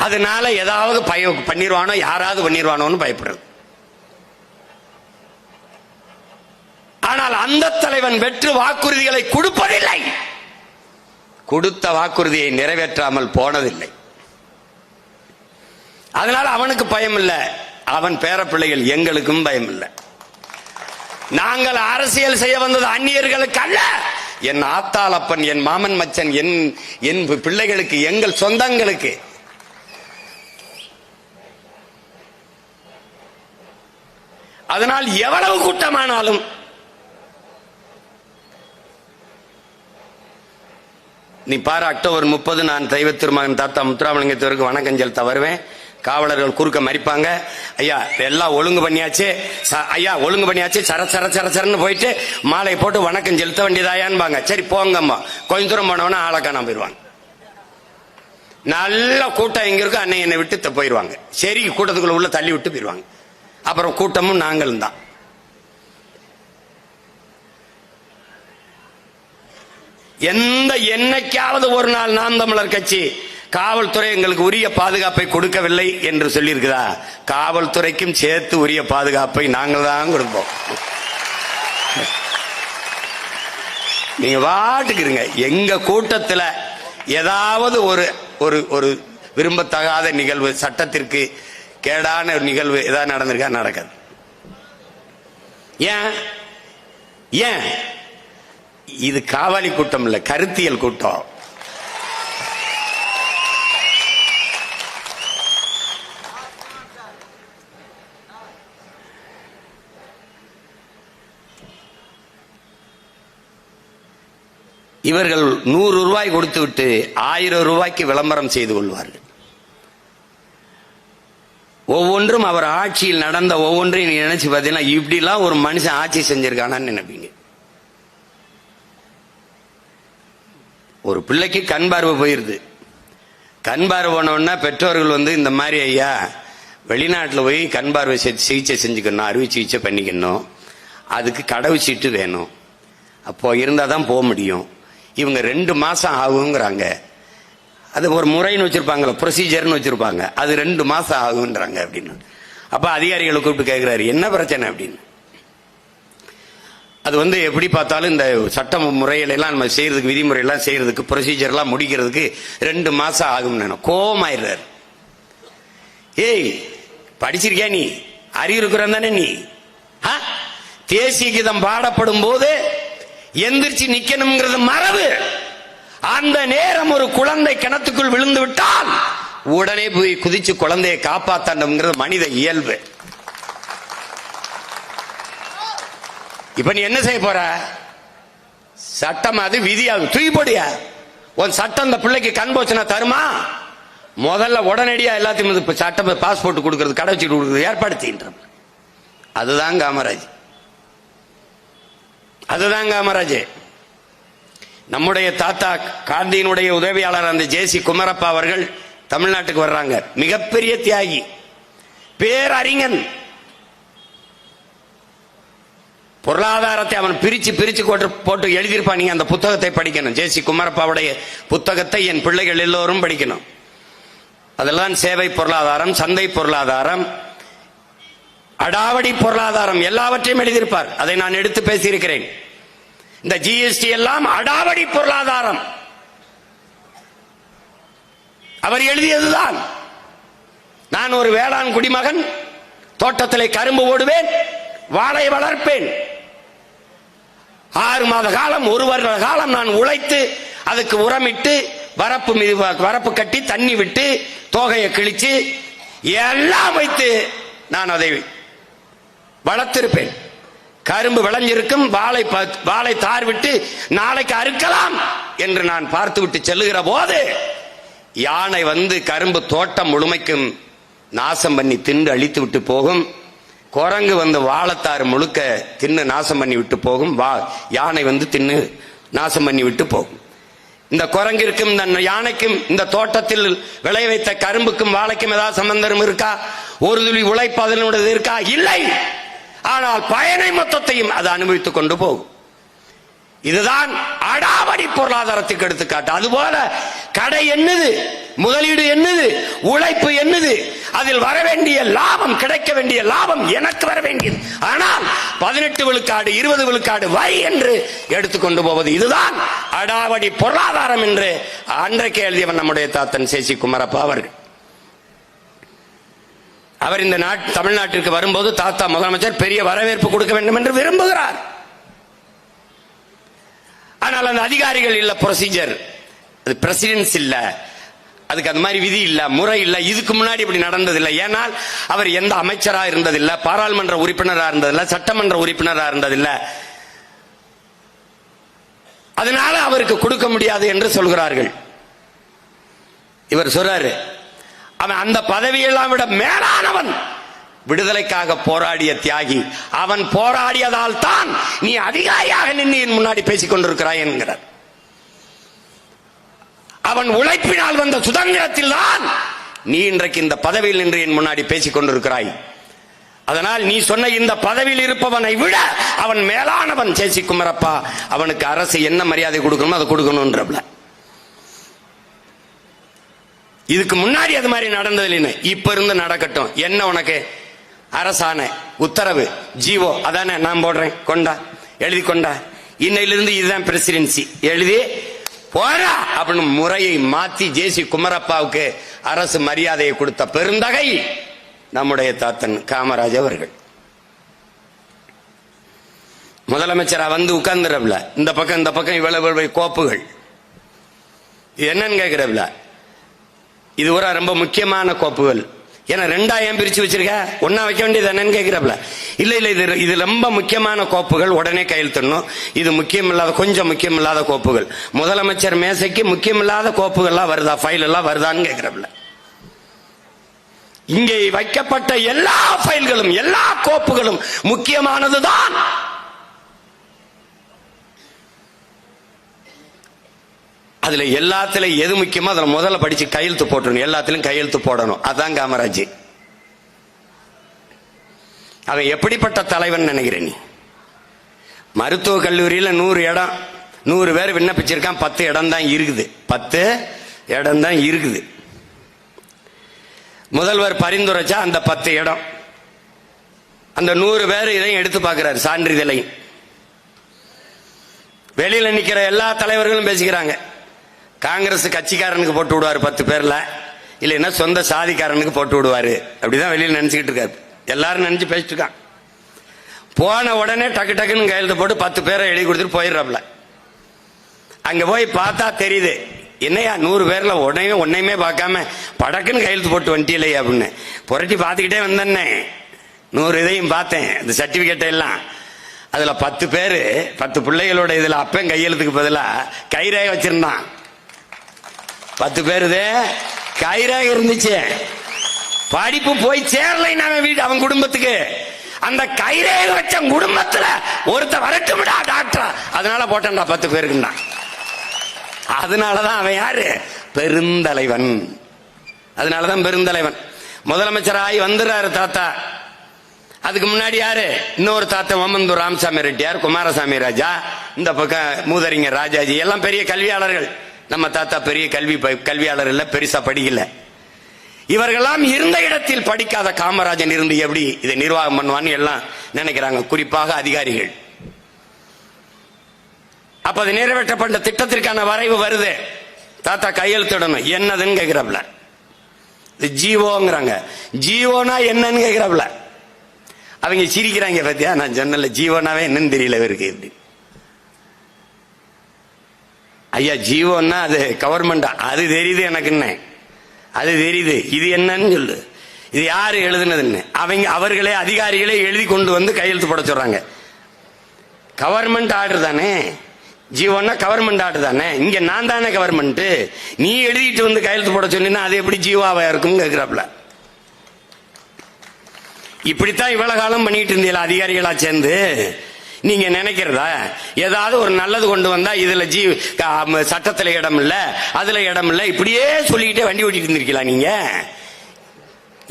அதனால ஏதாவது பண்ணிடுவானோ, யாராவது பண்ணிடுவானோன்னு பயப்படுறது. ஆனால் அந்த தலைவன் வெற்று வாக்குறுதிகளை கொடுப்பதில்லை, கொடுத்த வாக்குறுதியை நிறைவேற்றாமல் போனதில்லை. அதனால அவனுக்கு பயம் இல்லை, அவன் பேர பிள்ளைகள் எங்களுக்கும் பயம் இல்லை. நாங்கள் அரசியல் செய்ய வந்தது அந்நியர்களுக்கு அல்ல, என் ஆத்தாளப்பன், என் மாமன் மச்சன், என் பிள்ளைகளுக்கு, எங்கள் சொந்தங்களுக்கு. அதனால் எவ்வளவு கூட்டமானாலும் நீ பாரு, அக்டோபர் 30 நான் தெய்வ திருமகன் தாத்தா முத்துராமலிங்கத்திற்கு வணக்கம் செலுத்த வருவேன். காவலர்கள் குறுக்க மறிப்பாங்க. ஐயா எல்லாம் ஒழுங்கு பண்ணியாச்சு, ஐயா ஒழுங்கு பண்ணியாச்சு, சர சர சர சரன்னு போயிட்டு மாலையை போட்டு வணக்கம் செலுத்த வேண்டியதாயான்பாங்க. சரி போங்கம்மா. கொஞ்ச தூரம் போனவனா ஆளக்கான போயிடுவாங்க. நல்ல கூட்டம் எங்க இருக்கும், அன்னை என்னை விட்டு போயிடுவாங்க. சரி கூட்டத்துக்குள்ள உள்ள தள்ளி விட்டு போயிடுவாங்க. அப்புறம் கூட்டமும் நாங்களும் தான். என்னைக்காவது ஒரு நாள் நாம் தமிழர் கட்சி காவல்துறை எங்களுக்கு உரிய பாதுகாப்பை கொடுக்கவில்லை என்று சொல்லி இருக்குதா? காவல்துறைக்கும் சேர்த்து உரிய பாதுகாப்பை நாங்கள் தான் கொடுப்போம். நீங்க வாட்டுக்குறீங்க. எங்க கூட்டத்தில் ஏதாவது ஒரு விரும்பத்தகாத நிகழ்வு, சட்டத்திற்கு கேடான ஒரு நிகழ்வு ஏதாவது நடந்திருக்கா? நடக்காது. ஏன்? இது காவாலி கூட்டம் இல்ல, கருத்தியல் கூட்டம். இவர்கள் 100 ரூபாய் கொடுத்து விட்டு 1000 ரூபாய்க்கு விளம்பரம் செய்து கொள்வார்கள். ஒவ்வொன்றும் அவர் ஆட்சியில் நடந்த ஒவ்வொன்றையும் நீங்க நினைச்சு பார்த்தீங்கன்னா, இப்படிலாம் ஒரு மனுஷன் ஆட்சி செஞ்சிருக்கானான்னு நினைப்பீங்க. ஒரு பிள்ளைக்கு கண் பார்வை போயிருது. கண் பார்வை போனோன்னா பெற்றோர்கள் வந்து இந்த மாதிரி, ஐயா வெளிநாட்டில் போய் கண் பார்வை சிகிச்சை செஞ்சுக்கணும், அறுவை சிகிச்சை பண்ணிக்கணும், அதுக்கு கடவு சீட்டு வேணும், அப்போ இருந்தால் தான் போக முடியும். இவங்க 2 மாசம் ஆகுங்கிறாங்க. அது ஒரு முறைன்னு வச்சிருப்பாங்களோ, ப்ரொசீஜர்னு வச்சிருப்பாங்க. அது 2 மாசம் ஆகுன்றாங்க அப்படின்னு. அப்ப அதிகாரிகளை கூப்பிட்டு கேட்கிறாரு, என்ன பிரச்சனை அப்படின்னு. அது எப்படி பார்த்தாலும் இந்த சட்ட முறைகளெல்லாம் நம்ம செய்யறதுக்கு, விதிமுறையெல்லாம் செய்யறதுக்கு, ப்ரொசீஜர்லாம் முடிக்கிறதுக்கு 2 மாசம் ஆகும். கோமாயிடுறாரு. ஏய், படிச்சிருக்கியா நீ? அறிவு இருக்கிற தானே நீ? தேசிய கீதம் பாடப்படும் போது எந்திரிச்சு நிக்கணுங்கிறது மரபு. அந்த நேரம் ஒரு குழந்தை கிணத்துக்குள் விழுந்து விட்டால் உடனே போய் குதிச்சு குழந்தையை காப்பாத்தணுங்கிறது மனித இயல்பு. இப்ப நீ என்ன செய்ய போற? சட்டம் அது, விதியாகும், தூக்கி போடியா. உன் சட்டம் அந்த பிள்ளைக்கு கண் போச்சுன்னா தருமா? முதல்ல உடனடியா எல்லாத்தையும் சட்டம், பாஸ்போர்ட் கொடுக்கறது, கடை வச்சுட்டு கொடுக்கறது ஏற்படுத்தின்ற. அதுதான் காமராஜ், அதுதான் காமராஜ். நம்முடைய தாத்தா காந்தியினுடைய உதவியாளர் அந்த ஜே.சி. குமரப்பா அவர்கள் தமிழ்நாட்டுக்கு வர்றாங்க. மிகப்பெரிய தியாகி, பேரறிஞன். பொருளாதாரத்தை அவன் பிரிச்சு பிரிச்சு போட்டு எழுதியிருப்பான். நீங்க அந்த புத்தகத்தை படிக்கணும். ஜே.சி. குமரப்பாவுடைய புத்தகத்தை என் பிள்ளைகள் எல்லோரும் படிக்கணும். அதெல்லாம் சேவை பொருளாதாரம், சந்தை பொருளாதாரம், அடாவடி பொருளாதாரம், எல்லாவற்றையும் எழுதியிருப்பார். அதை நான் எடுத்து பேசியிருக்கிறேன். இந்த ஜிஎஸ்டி எல்லாம் அடாவடி பொருளாதாரம் அவர் எழுதியதுதான். நான் ஒரு வேளாண் குடிமகன், தோட்டத்திலே கரும்பு ஓடுவேன், வாழை வளர்ப்பேன். 6 மாத காலம், 1 வருட காலம் நான் உழைத்து அதுக்கு உரமிட்டு வரப்பு கட்டி தண்ணி விட்டு தோகையை கிழிச்சு எல்லாம் வைத்து நான் அதை வளர்த்திருப்பேன். கரும்பு விளைஞ்சிருக்கும், வாழை தார் விட்டு நாளைக்கு அறுக்கலாம் என்று நான் பார்த்து விட்டு செல்லுகிற போது யானை கரும்பு தோட்டம் முழுமைக்கும் நாசம் பண்ணி தின்று அழித்து விட்டு போகும். குரங்கு வாழைத்தாறு முழுக்க தின்னு நாசம் பண்ணி விட்டு போகும். யானை தின்னு நாசம் பண்ணி விட்டு போகும். இந்த குரங்கிற்கும் இந்த யானைக்கும் இந்த தோட்டத்தில் விளை வைத்த கரும்புக்கும் வாழைக்கும் ஏதாவது சம்பந்தம் இருக்கா? ஒரு துளி உழைப்பு அதனுடைய இருக்கா? இல்லை. ஆனால் பயனை மொத்தத்தையும் அது அனுபவித்துக் கொண்டு போகும். இதுதான் அடாவடி பொருளாதாரத்துக்கு எடுத்துக்காட்டு. அதுபோல கடை என்னது, முதலீடு என்னது, உழைப்பு என்னது, அதில் வர வேண்டிய லாபம், கிடைக்க வேண்டிய லாபம் எனக்கு வர வேண்டியது. ஆனால் 18 விழுக்காடு 20 விழுக்காடு வரி என்று எடுத்துக்கொண்டு போவது, இதுதான் அடாவடி பொருளாதாரம் என்று அன்றைக்கு எழுதியவன் நம்முடைய தாத்தன் ஜே.சி. குமரப்பா அவர்கள். அவர் இந்த தமிழ்நாட்டிற்கு வரும்போது தாத்தா முதலமைச்சர் பெரிய வரவேற்பு கொடுக்க வேண்டும் என்று விரும்புகிறார். ஆனால் அந்த அதிகாரிகள் இல்ல, ப்ரொசீஜர், அது பிரசிடென்ஸ் இல்ல, அதுக்கு அந்த மாதிரி விதி இல்ல, முறை இல்ல, இதுக்கு முன்னாடி இப்படி நடந்ததில்லை. ஏனால் அவர் எந்த அமைச்சரா இருந்ததில்லை, பாராளுமன்ற உறுப்பினரா இருந்ததில்லை, சட்டமன்ற உறுப்பினரா இருந்ததில்லை. அதனால அவருக்கு கொடுக்க முடியாது என்று சொல்கிறார்கள். இவர் சொல்றாரு, அவன் அந்த பதவியெல்லாம் விட மேலானவன், விடுதலைக்காக போராடிய தியாகி. அவன் போராடியதால் தான் நீ அதிகாரியாக நின்று என் முன்னாடி பேசிக் கொண்டிருக்கிறாய் என்கிறார். அவன் உழைப்பினால் வந்த சுதந்திரத்தில் தான் நீ இன்றைக்கு இந்த பதவியில் நின்று என் முன்னாடி பேசிக் கொண்டிருக்கிறாய். அதனால் நீ சொன்ன இந்த பதவியில் இருப்பவனை விட அவன் மேலானவன் ஜே.சி. குமரப்பா. அவனுக்கு அரசு என்ன மரியாதை கொடுக்கணுமோ அதை கொடுக்கணும்ன்றப்ல. இதுக்கு முன்னாடி அது மாதிரி நடந்ததில்லை, இப்ப இருந்து நடக்கட்டும். என்ன உனக்கு அரசாணை, உத்தரவு, ஜீவோ, அதானே நான் போடுறேன், கொண்டா, எழுதி கொண்டா, இன்னையிலிருந்து இதுதான் பிரசிடென்சி, எழுதி போறா அப்படின்னு முறையை மாத்தி ஜே.சி. குமரப்பாவுக்கு அரசு மரியாதையை கொடுத்த பெருந்தகை நம்முடைய தாத்தன் காமராஜ் அவர்கள். முதலமைச்சரா உட்கார்ந்துறவுல இந்த பக்கம் இவ்வளவு கோப்புகள் என்னன்னு கேட்கிறவுல, இது ஒரு ரொம்ப முக்கியமான கோப்புகள். ஏன்னா 2 பிரிச்சு வச்சிருக்க, ஒன்னா வைக்க வேண்டியது என்னன்னு கேட்கிறப்பல. இல்ல இது ரொம்ப முக்கியமான கோப்புகள், உடனே கையெழுத்தணும். இது முக்கியம் இல்லாத, கொஞ்சம் முக்கியம் இல்லாத கோப்புகள். முதலமைச்சர் மேசைக்கு முக்கியம் இல்லாத கோப்புகள்லாம் வருதா, ஃபைல் எல்லாம் வருதான்னு கேட்கிறப்பல. இங்கே வைக்கப்பட்ட எல்லா ஃபைல்களும், எல்லா கோப்புகளும் முக்கியமானதுதான். அதுல எல்லாத்திலும் எது முக்கியமோ அதுல முதல்ல படிச்சு கையெழுத்து போட்டுருணும். எல்லாத்திலும் கையெழுத்து போடணும். அதான் காமராஜ். அவன் எப்படிப்பட்ட தலைவன் நினைக்கிறேன் நீ? மருத்துவ கல்லூரியில 100 இடம், 100 பேர் விண்ணப்பிச்சிருக்கான், 10 இடம் தான் இருக்குது. 10 இடம் தான் இருக்குது. முதல்வர் பரிந்துரைச்சா அந்த 10 இடம், அந்த 100 பேர் இதையும் எடுத்து பார்க்கிறார் சான்றிதழையும். வெளியில நிக்கிற எல்லா தலைவர்களும் பேசிக்கிறாங்க. காங்கிரஸ் கட்சிக்காரனுக்கு போட்டு விடுவாரு 10 பேர்ல, இல்லைன்னா சொந்த சாதிக்காரனுக்கு போட்டு விடுவாரு. அப்படிதான் வெளியில நினைச்சுக்கிட்டு இருக்காரு. எல்லாரும் நினைச்சு பேசிட்டு இருக்கான். போன உடனே டக்கு டக்குன்னு கையெழுத்து போட்டு 10 பேரை எழுதி கொடுத்துட்டு போயிடுறாப்ல. அங்க போய் பார்த்தா தெரியுது, என்னையா 100 பேர்ல ஒன்னையுமே பார்க்காம படக்குன்னு கையெழுத்து போட்டு வந்துட்டீங்களே அப்படின்னு புரட்டி பார்த்துக்கிட்டே வந்தேன்னே. 100 இதையும் பார்த்தேன், இந்த சர்டிபிகேட் எல்லாம். அதுல 10 பேரு 10 பிள்ளைகளோட இதுல அப்பன் கையெழுத்துக்கு பதிலா கைரேகை வச்சிருந்தான். 10 பேருதே கைரேகை இருந்துச்சு. படிப்பு போய் சேரலைன்னு அவன் வீடு, அவன் குடும்பத்துக்கு அந்த கைரேகை வச்ச குடும்பத்துல ஒருத்த வரட்டும்டா டாக்டர், அதனால போட்டா 10 பேருக்குன்னா. அதனாலதான் அவன் யாரு? பெருந்தலைவன். அதனாலதான் பெருந்தலைவன். முதலமைச்சராகி வந்துடுறாரு தாத்தா. அதுக்கு முன்னாடி யாரு? இன்னொரு தாத்தா ஓமந்தூர் ராமசாமி ரெட்டியார், குமாரசாமி ராஜா, இந்த பக்கம் மூதறிஞர் ராஜாஜி, எல்லாம் பெரிய கல்வியாளர்கள். நம்ம தாத்தா பெரிய கல்வியாளர் இல்ல, பெருசா படிக்கல. இவர்களெல்லாம் இருந்த இடத்தில் படிக்காத காமராஜன் இருந்து எப்படி இதை நிர்வாகம் பண்ணுவான்னு எல்லாம் நினைக்கிறாங்க, குறிப்பாக அதிகாரிகள். அப்ப அது நிறைவேற்றப்பட்ட திட்டத்திற்கான வரைவு வருது. தாத்தா கையெழுத்திடணும். என்னதுன்னு கேட்கிறாப்ல. ஜீவோங்கிறாங்க. ஜீவோனா என்னன்னு கேட்கிறாப்ல. அவங்க சிரிக்கிறாங்க. பத்தியா, நான் சொன்னல ஜீவோனாவே என்னன்னு தெரியல இவருக்கு. இப்படி ஐயா ஜீவோன்னா அது கவர்மெண்ட், அது தெரியுது எனக்கு, என்ன அது தெரியுது, இது என்னன்னு சொல்லு, இது யாரு எழுதுனதுன்னு. அவர்களே அதிகாரிகளே எழுதி கொண்டு வந்து கையெழுத்து போட சொல்றாங்க. கவர்மெண்ட் ஆர்டர் தானே ஜீவோன்னா, கவர்மெண்ட் ஆர்டர் தானே. இங்க நான் தானே கவர்மெண்ட், நீ எழுதிட்டு வந்து கையெழுத்து போட சொன்னா அது எப்படி ஜீவாவா இருக்கும் கேட்கிறாப்ல. இப்படித்தான் இவ்வளவு காலம் பண்ணிட்டு இருந்தீங்களா அதிகாரிகளா சேர்ந்து? நீங்க நினைக்கிறதா ஏதாவது ஒரு நல்லது கொண்டு வந்தா இதுல சட்டத்துல இடம் இல்ல, அதுல இடம் இல்ல, இப்படியே சொல்லிக்கிட்டே வண்டி ஓட்டிட்டு இருந்திருக்கலாம் நீங்க.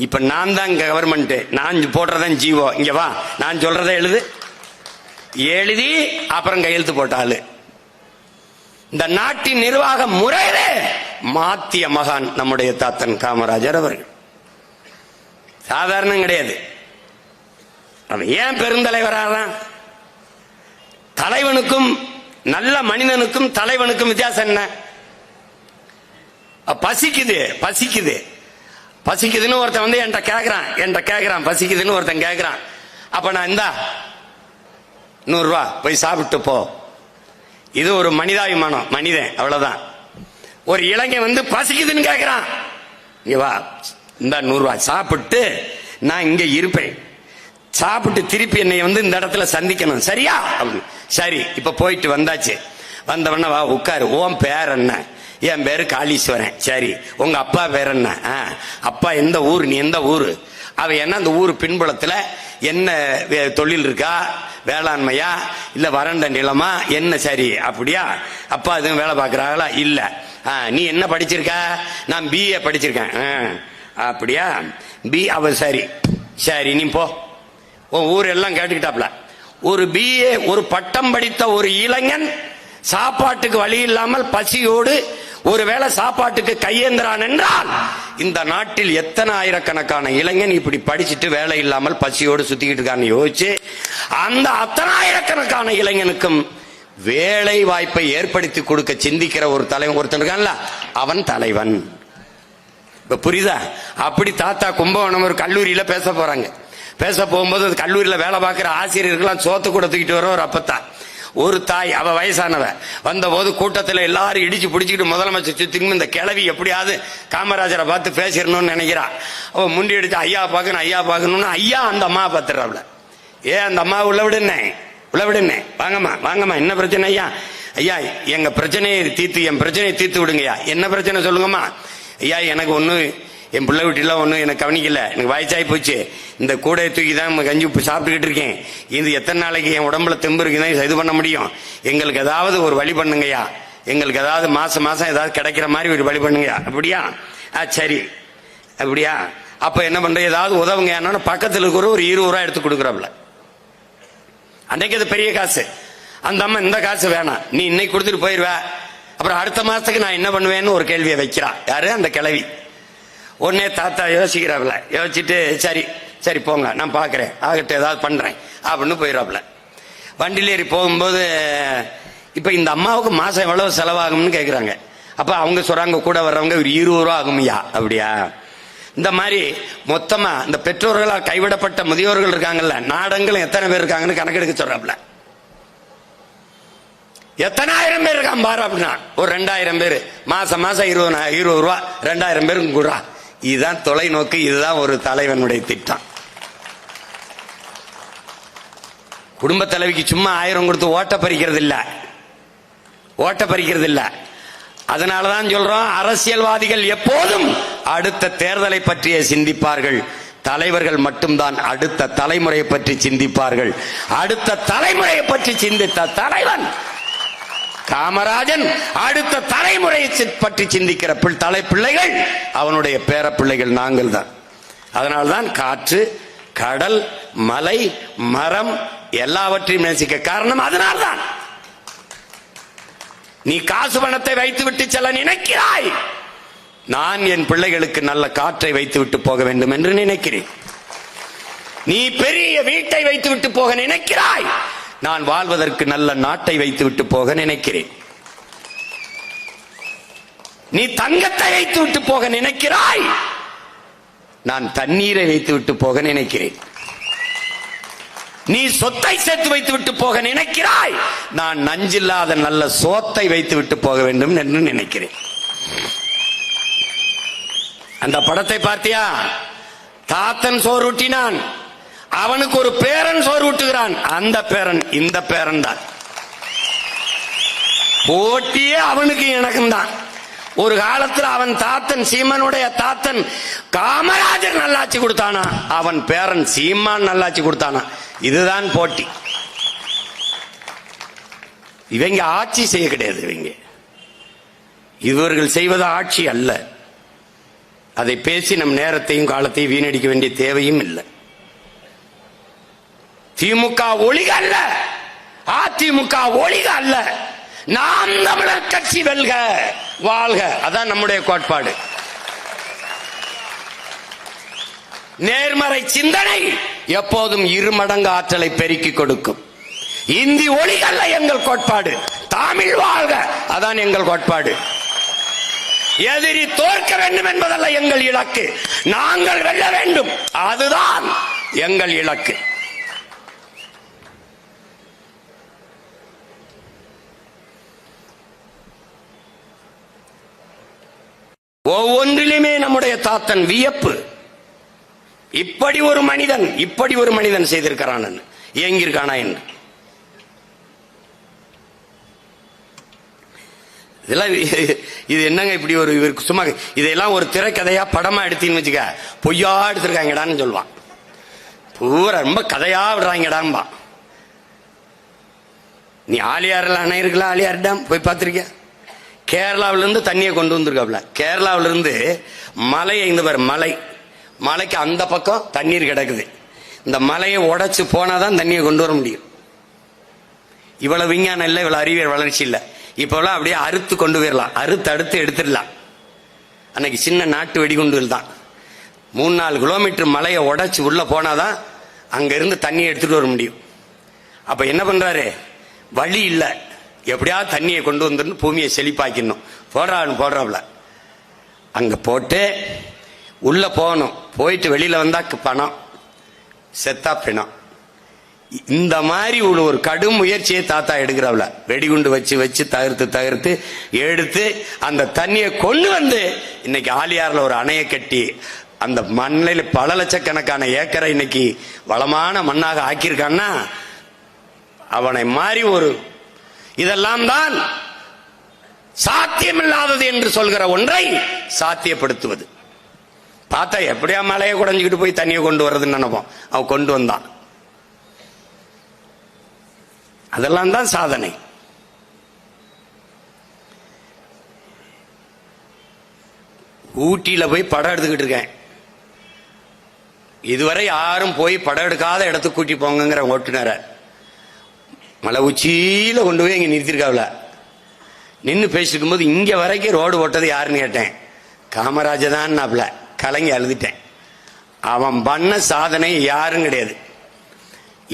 இப்ப நான் தான் கவர்மெண்ட், நான் போடுறதான் ஜீவோ, இங்க வா நான் சொல்றத எழுதி அப்புறம் கையெழுத்து போட்டாலு. இந்த நாட்டின் நிர்வாக முறையிலே மாத்திய மகான் நம்முடைய தாத்தன் காமராஜர் அவர்கள். சாதாரணம் கிடையாது. அவன் ஏன் பெருந்தலைவராதான்? தலைவனுக்கும் நல்ல மனிதனுக்கும் தலைவனுக்கும் வித்தியாசம் என்ன? பசிக்குது பசிக்குது பசிக்குதுன்னு ஒருத்தன் வந்து என்கிட்ட கேட்கிறான் பசிக்குதுன்னு ஒருத்தன் கேட்கிறான். அப்ப நான் இந்தா 100 ரூபா போய் சாப்பிட்டு போ. இது ஒரு மனிதாபிமானம், மனிதன், அவ்வளவுதான். ஒரு இளைஞன் வந்து பசிக்குதுன்னு கேட்கிறான், இங்க வா இந்த 100 ரூபா சாப்பிட்டு நான் இங்க இருப்பேன், சாப்பிட்டு திருப்பி என்னை வந்து இந்த இடத்துல சந்திக்கணும், சரியா? சரி, இப்ப போயிட்டு வந்தாச்சு. வந்தவன வா உட்காரு. உன் பேர் என்ன? என் பேரு காளீஸ்வரன். சரி, உங்க அப்பா பேர் என்ன? அப்பா எந்த ஊர்? நீ எந்த ஊரு? அவ என்ன அந்த ஊர் பின்புலத்துல என்ன தொழில் இருக்கா? வேளாண்மையா இல்ல வறண்ட நிலமா என்ன? சரி, அப்படியா? அப்பா எதுவும் வேலை பார்க்கறாங்களா? இல்ல. நீ என்ன படிச்சிருக்க? நான் BA படிச்சிருக்கேன். அப்படியா? அவ சரி சரி நீ போ. உன் ஊர் எல்லாம் கேட்டுக்கிட்டாப்ல. ஒரு BA ஒரு பட்டம் படித்த ஒரு இளைஞன் சாப்பாட்டுக்கு வழி இல்லாமல் பசியோடு ஒருவேளை சாப்பாட்டுக்கு கையேந்திரான் என்றால் இந்த நாட்டில் எத்தனை ஆயிரக்கணக்கான இளைஞன் இப்படி படிச்சுட்டு வேலை இல்லாமல் பசியோடு சுத்திக்கிட்டு இருக்கான்னு யோசிச்சு அந்த அத்தனை ஆயிரக்கணக்கான இளைஞனுக்கும் வேலை வாய்ப்பை ஏற்படுத்தி கொடுக்க சிந்திக்கிற ஒரு தலைவன் ஒருத்தன் இருக்கான்ல, அவன் தலைவன். இப்ப புரியுதா? அப்படி தாத்தா கும்பகோணம் ஒரு கல்லூரியில பேச போறாங்க. பேச போகும்போது கல்லூரியில வேலை பார்க்கிற ஆசிரியர்கள்லாம் சோத்து கூட தூக்கிட்டு வர ஒரு அப்பத்தான். ஒரு தாய், அவ வயசானவ, வந்த போது கூட்டத்தில் எல்லாரும் இடிச்சு பிடிச்சிக்கிட்டு முதலமைச்சர் சுத்திக்கும் இந்த கிளவி எப்படியாவது காமராஜரை பார்த்து பேசிடணும்னு நினைக்கிறா. அவ முண்டி அடிச்சு ஐயா பார்க்கணும்னு ஐயா அந்த அம்மா பார்த்துடுறாப்ல. அந்த அம்மா உள்ள விடுனே வாங்கம்மா என்ன பிரச்சனை? ஐயா எங்க பிரச்சனையை என் பிரச்சனையை தீர்த்து விடுங்கய்யா. என்ன பிரச்சனை சொல்லுங்கம்மா. ஐயா எனக்கு ஒண்ணு, என் பிள்ளை வீட்டிலாம் ஒன்றும் எனக்கு கவனிக்கல, எனக்கு வயசாகி போச்சு, இந்த கூடையை தூக்கி தான் கஞ்சி சாப்பிட்டுக்கிட்டு இருக்கேன், இது எத்தனை நாளைக்கு என் உடம்புல தெம்பு இருக்குதான் இது பண்ண முடியும், எங்களுக்கு ஏதாவது ஒரு வழி பண்ணுங்கய்யா, எங்களுக்கு ஏதாவது மாசம் ஏதாவது கிடைக்கிற மாதிரி ஒரு வழி பண்ணுங்கய்யா. அப்படியா? சரி, அப்படியா? அப்ப என்ன பண்ற, ஏதாவது உதவுங்க. என்னன்னா பக்கத்தில் இருக்கிற ஒரு 20 ரூபா எடுத்து கொடுக்குறாப்ல. அன்னைக்கு அது பெரிய காசு. அந்த அம்மா இந்த காசு வேணாம், நீ இன்னைக்கு கொடுத்துட்டு போயிருவ, அப்புறம் அடுத்த மாசத்துக்கு நான் என்ன பண்ணுவேன்னு ஒரு கேள்வியை வைக்கிறா. யாரு? அந்த கிழவி. உடனே தாத்தா யோசிக்கிறாப்ல. யோசிச்சுட்டு சரி சரி போங்க, நான் பாக்குறேன், ஆகட்டும், ஏதாவது பண்றேன் அப்படின்னு போயிடாப்ல. வண்டியில் ஏறி போகும்போது இப்ப இந்த அம்மாவுக்கு மாசம் எவ்வளவு செலவாகும்னு கேக்குறாங்க. அப்ப அவங்க சொல்றாங்க, கூட வர்றவங்க ஒரு 20 ரூபா ஆகும்யா. அப்படியா? இந்த மாதிரி மொத்தமா இந்த பெற்றோர்களால் கைவிடப்பட்ட முதியோர்கள் இருக்காங்கல்ல, நாடங்களும் எத்தனை பேர் இருக்காங்கன்னு கணக்கெடுக்க சொல்றாப்ல. எத்தனாயிரம் பேர் இருக்கான் பாரு அப்படின்னா, ஒரு 2000 பேர். மாசம் மாசம் 20 ரூபா 2000 பேருக்கு கூடா. இதுதான் தொலைநோக்கு, இதுதான் ஒரு தலைவனுடைய திட்டம். குடும்ப தலைவிக்கு சும்மா 1000 கொடுத்து ஓட்ட பறிக்கிறது இல்ல, ஓட்ட பறிக்கிறது இல்ல. அதனாலதான் சொல்றோம், அரசியல்வாதிகள் எப்போதும் அடுத்த தேர்தலை பற்றியே சிந்திப்பார்கள். தலைவர்கள் மட்டும்தான் அடுத்த தலைமுறையை பற்றி சிந்திப்பார்கள். அடுத்த தலைமுறையை பற்றி சிந்தித்த தலைவன் காமராஜன். அடுத்த தலைமுறையை பற்றி சிந்திக்கிற பிள்ளைகள் அவனுடைய பேர பிள்ளைகள் நாங்கள் தான். அதனால்தான் காற்று, கடல், மலை, மரம் எல்லாவற்றையும் நேசிக்க காரணம் அதனால்தான். நீ காசு பணத்தை வைத்து விட்டு செல்ல நினைக்கிறாய், நான் என் பிள்ளைகளுக்கு நல்ல காற்றை வைத்து விட்டு போக வேண்டும் என்று நினைக்கிறேன். நீ பெரிய வீட்டை வைத்து விட்டு போக நினைக்கிறாய், நான் வாழ்வதற்கு நல்ல நாட்டை வைத்து விட்டு போக நினைக்கிறேன். நீ தங்கத்தை வைத்து விட்டு போக நினைக்கிறாய், நான் தண்ணீரை வைத்து விட்டு போக நினைக்கிறேன். நீ சொத்தை சேர்த்து வைத்து விட்டு போக நினைக்கிறாய், நான் நஞ்சில்லாத நல்ல சோத்தை வைத்து விட்டு போக வேண்டும் என்று நினைக்கிறேன். அந்த படத்தை பார்த்தியா? தாத்தன் சோறு ஊட்டினான், அவனுக்கு ஒரு பேரன் சோறு ஊட்டுகிறான். அந்த பேரன் இந்த பேரன் தான். போட்டியே அவனுக்கு எனக்கும் தான். ஒரு காலத்தில் அவன் தாத்தன், சீமானுடைய தாத்தன் காமராஜர் நல்லாட்சி கொடுத்தானா, அவன் பேரன் சீமான் நல்லாட்சி கொடுத்தானா. இதுதான் போட்டி. இவங்க ஆட்சி செய்ய கிடையாது. இவர்கள் செய்வது ஆட்சி அல்ல. அதை பேசி நம் நேரத்தையும் காலத்தையும் வீணடிக்க வேண்டிய தேவையும் இல்லை. திமுக ஒளிக அல்ல, அதிமுக ஒளிக அல்ல. நாம் தமிழர் கட்சி வெல்க வாழ்க, அதான் நம்முடைய கோட்பாடு. நேர்மறை சிந்தனை எப்போதும் 2 மடங்கு ஆற்றலை பெருக்கிக் கொடுக்கும். இந்தி ஒளிக அல்ல எங்கள் கோட்பாடு. தமிழ் வாழ்க, அதான் எங்கள் கோட்பாடு. எதிரி தோற்க வேண்டும் என்பதல்ல எங்கள் இலக்கு, நாங்கள் வெல்ல வேண்டும், அதுதான் எங்கள் இலக்கு. ஒவ்வொன்றிலுமே நம்முடைய தாத்தன் வியப்பு. இப்படி ஒரு மனிதன் செய்திருக்கிறான், இயங்கியிருக்கானா என்று. இதெல்லாம் இது என்னங்க இப்படி ஒரு சும்மா இதெல்லாம் ஒரு திரைக்கதையா படமா எடுத்தீங்கன்னு வச்சுக்க, பொய்யா எடுத்திருக்காங்கடான்னு சொல்லுவான். பூரா ரொம்ப கதையா விடுறாங்கடான்பா. நீ ஆலியாரில் அணை இருக்குல்ல, ஆலியார் டேம் போய் பார்த்திருக்க? கேரளாவிலிருந்து தண்ணியை கொண்டு வந்திருக்காப்ல. கேரளாவிலிருந்து மலையை இந்த பாரு, மலைக்கு அந்த பக்கம் தண்ணீர் கிடக்குது. இந்த மலையை உடைச்சு போனாதான் தண்ணியை கொண்டு வர முடியும். இவ்வளவு விஞ்ஞானம் இல்லை, இவ்வளவு அறிவியல் வளர்ச்சி இல்லை. இப்பெல்லாம் அப்படியே அறுத்து கொண்டு போயிடலாம், அடுத்து எடுத்துடலாம். அன்னைக்கு சின்ன நாட்டு வெடிகுண்டுகள் தான். 3-4 கிலோமீட்டர் மலையை உடைச்சு உள்ள போனாதான் அங்க இருந்து தண்ணியை எடுத்துட்டு வர முடியும். அப்ப என்ன பண்றாரு? வழி இல்லை, எப்படியாவது தண்ணியை கொண்டு வந்துடணும், பூமியை செழிப்பாக்கணும். போடுறாப்ல. அங்க போட்டு உள்ள போகணும், போயிட்டு வெளியில வந்தா பணம், செத்தா பிணம். இந்த மாதிரி ஒரு கடும் முயற்சியை தாத்தா எடுக்கிறாப்ல. வெடிகுண்டு வச்சு தகர்த்து எடுத்து அந்த தண்ணியை கொண்டு வந்து இன்னைக்கு ஆலியார்ல ஒரு அணையை கட்டி அந்த மண்ணில் பல லட்சக்கணக்கான ஏக்கரை இன்னைக்கு வளமான மண்ணாக ஆக்கியிருக்கான்னா, அவனை மாதிரி ஒரு இதெல்லாம் தான் சாத்தியமில்லாதது என்று சொல்கிற ஒன்றை சாத்தியப்படுத்துவது. பார்த்தா எப்படியா மலையை குடைஞ்சுக்கிட்டு போய் தண்ணியை கொண்டு வர்றதுன்னு நினைப்போம். அவன் கொண்டு வந்தான். அதெல்லாம் தான் சாதனை. ஊட்டியில போய் படம் எடுத்துக்கிட்டு இருக்கேன். இதுவரை யாரும் போய் படம் எடுக்காத இடத்துக்கு கூட்டி போங்கிற ஓட்டுநர மலை உச்சியில கொண்டு போய் இங்க நிறுத்திருக்காப்ல. நின்று பேசிக்கும் போது இங்க வரைக்கும் ரோடு ஓட்டது யாருன்னு கேட்டேன். காமராஜர் தான். கலங்கி அழுதுட்டேன். அவன் பண்ண சாதனை யாரும் கிடையாது.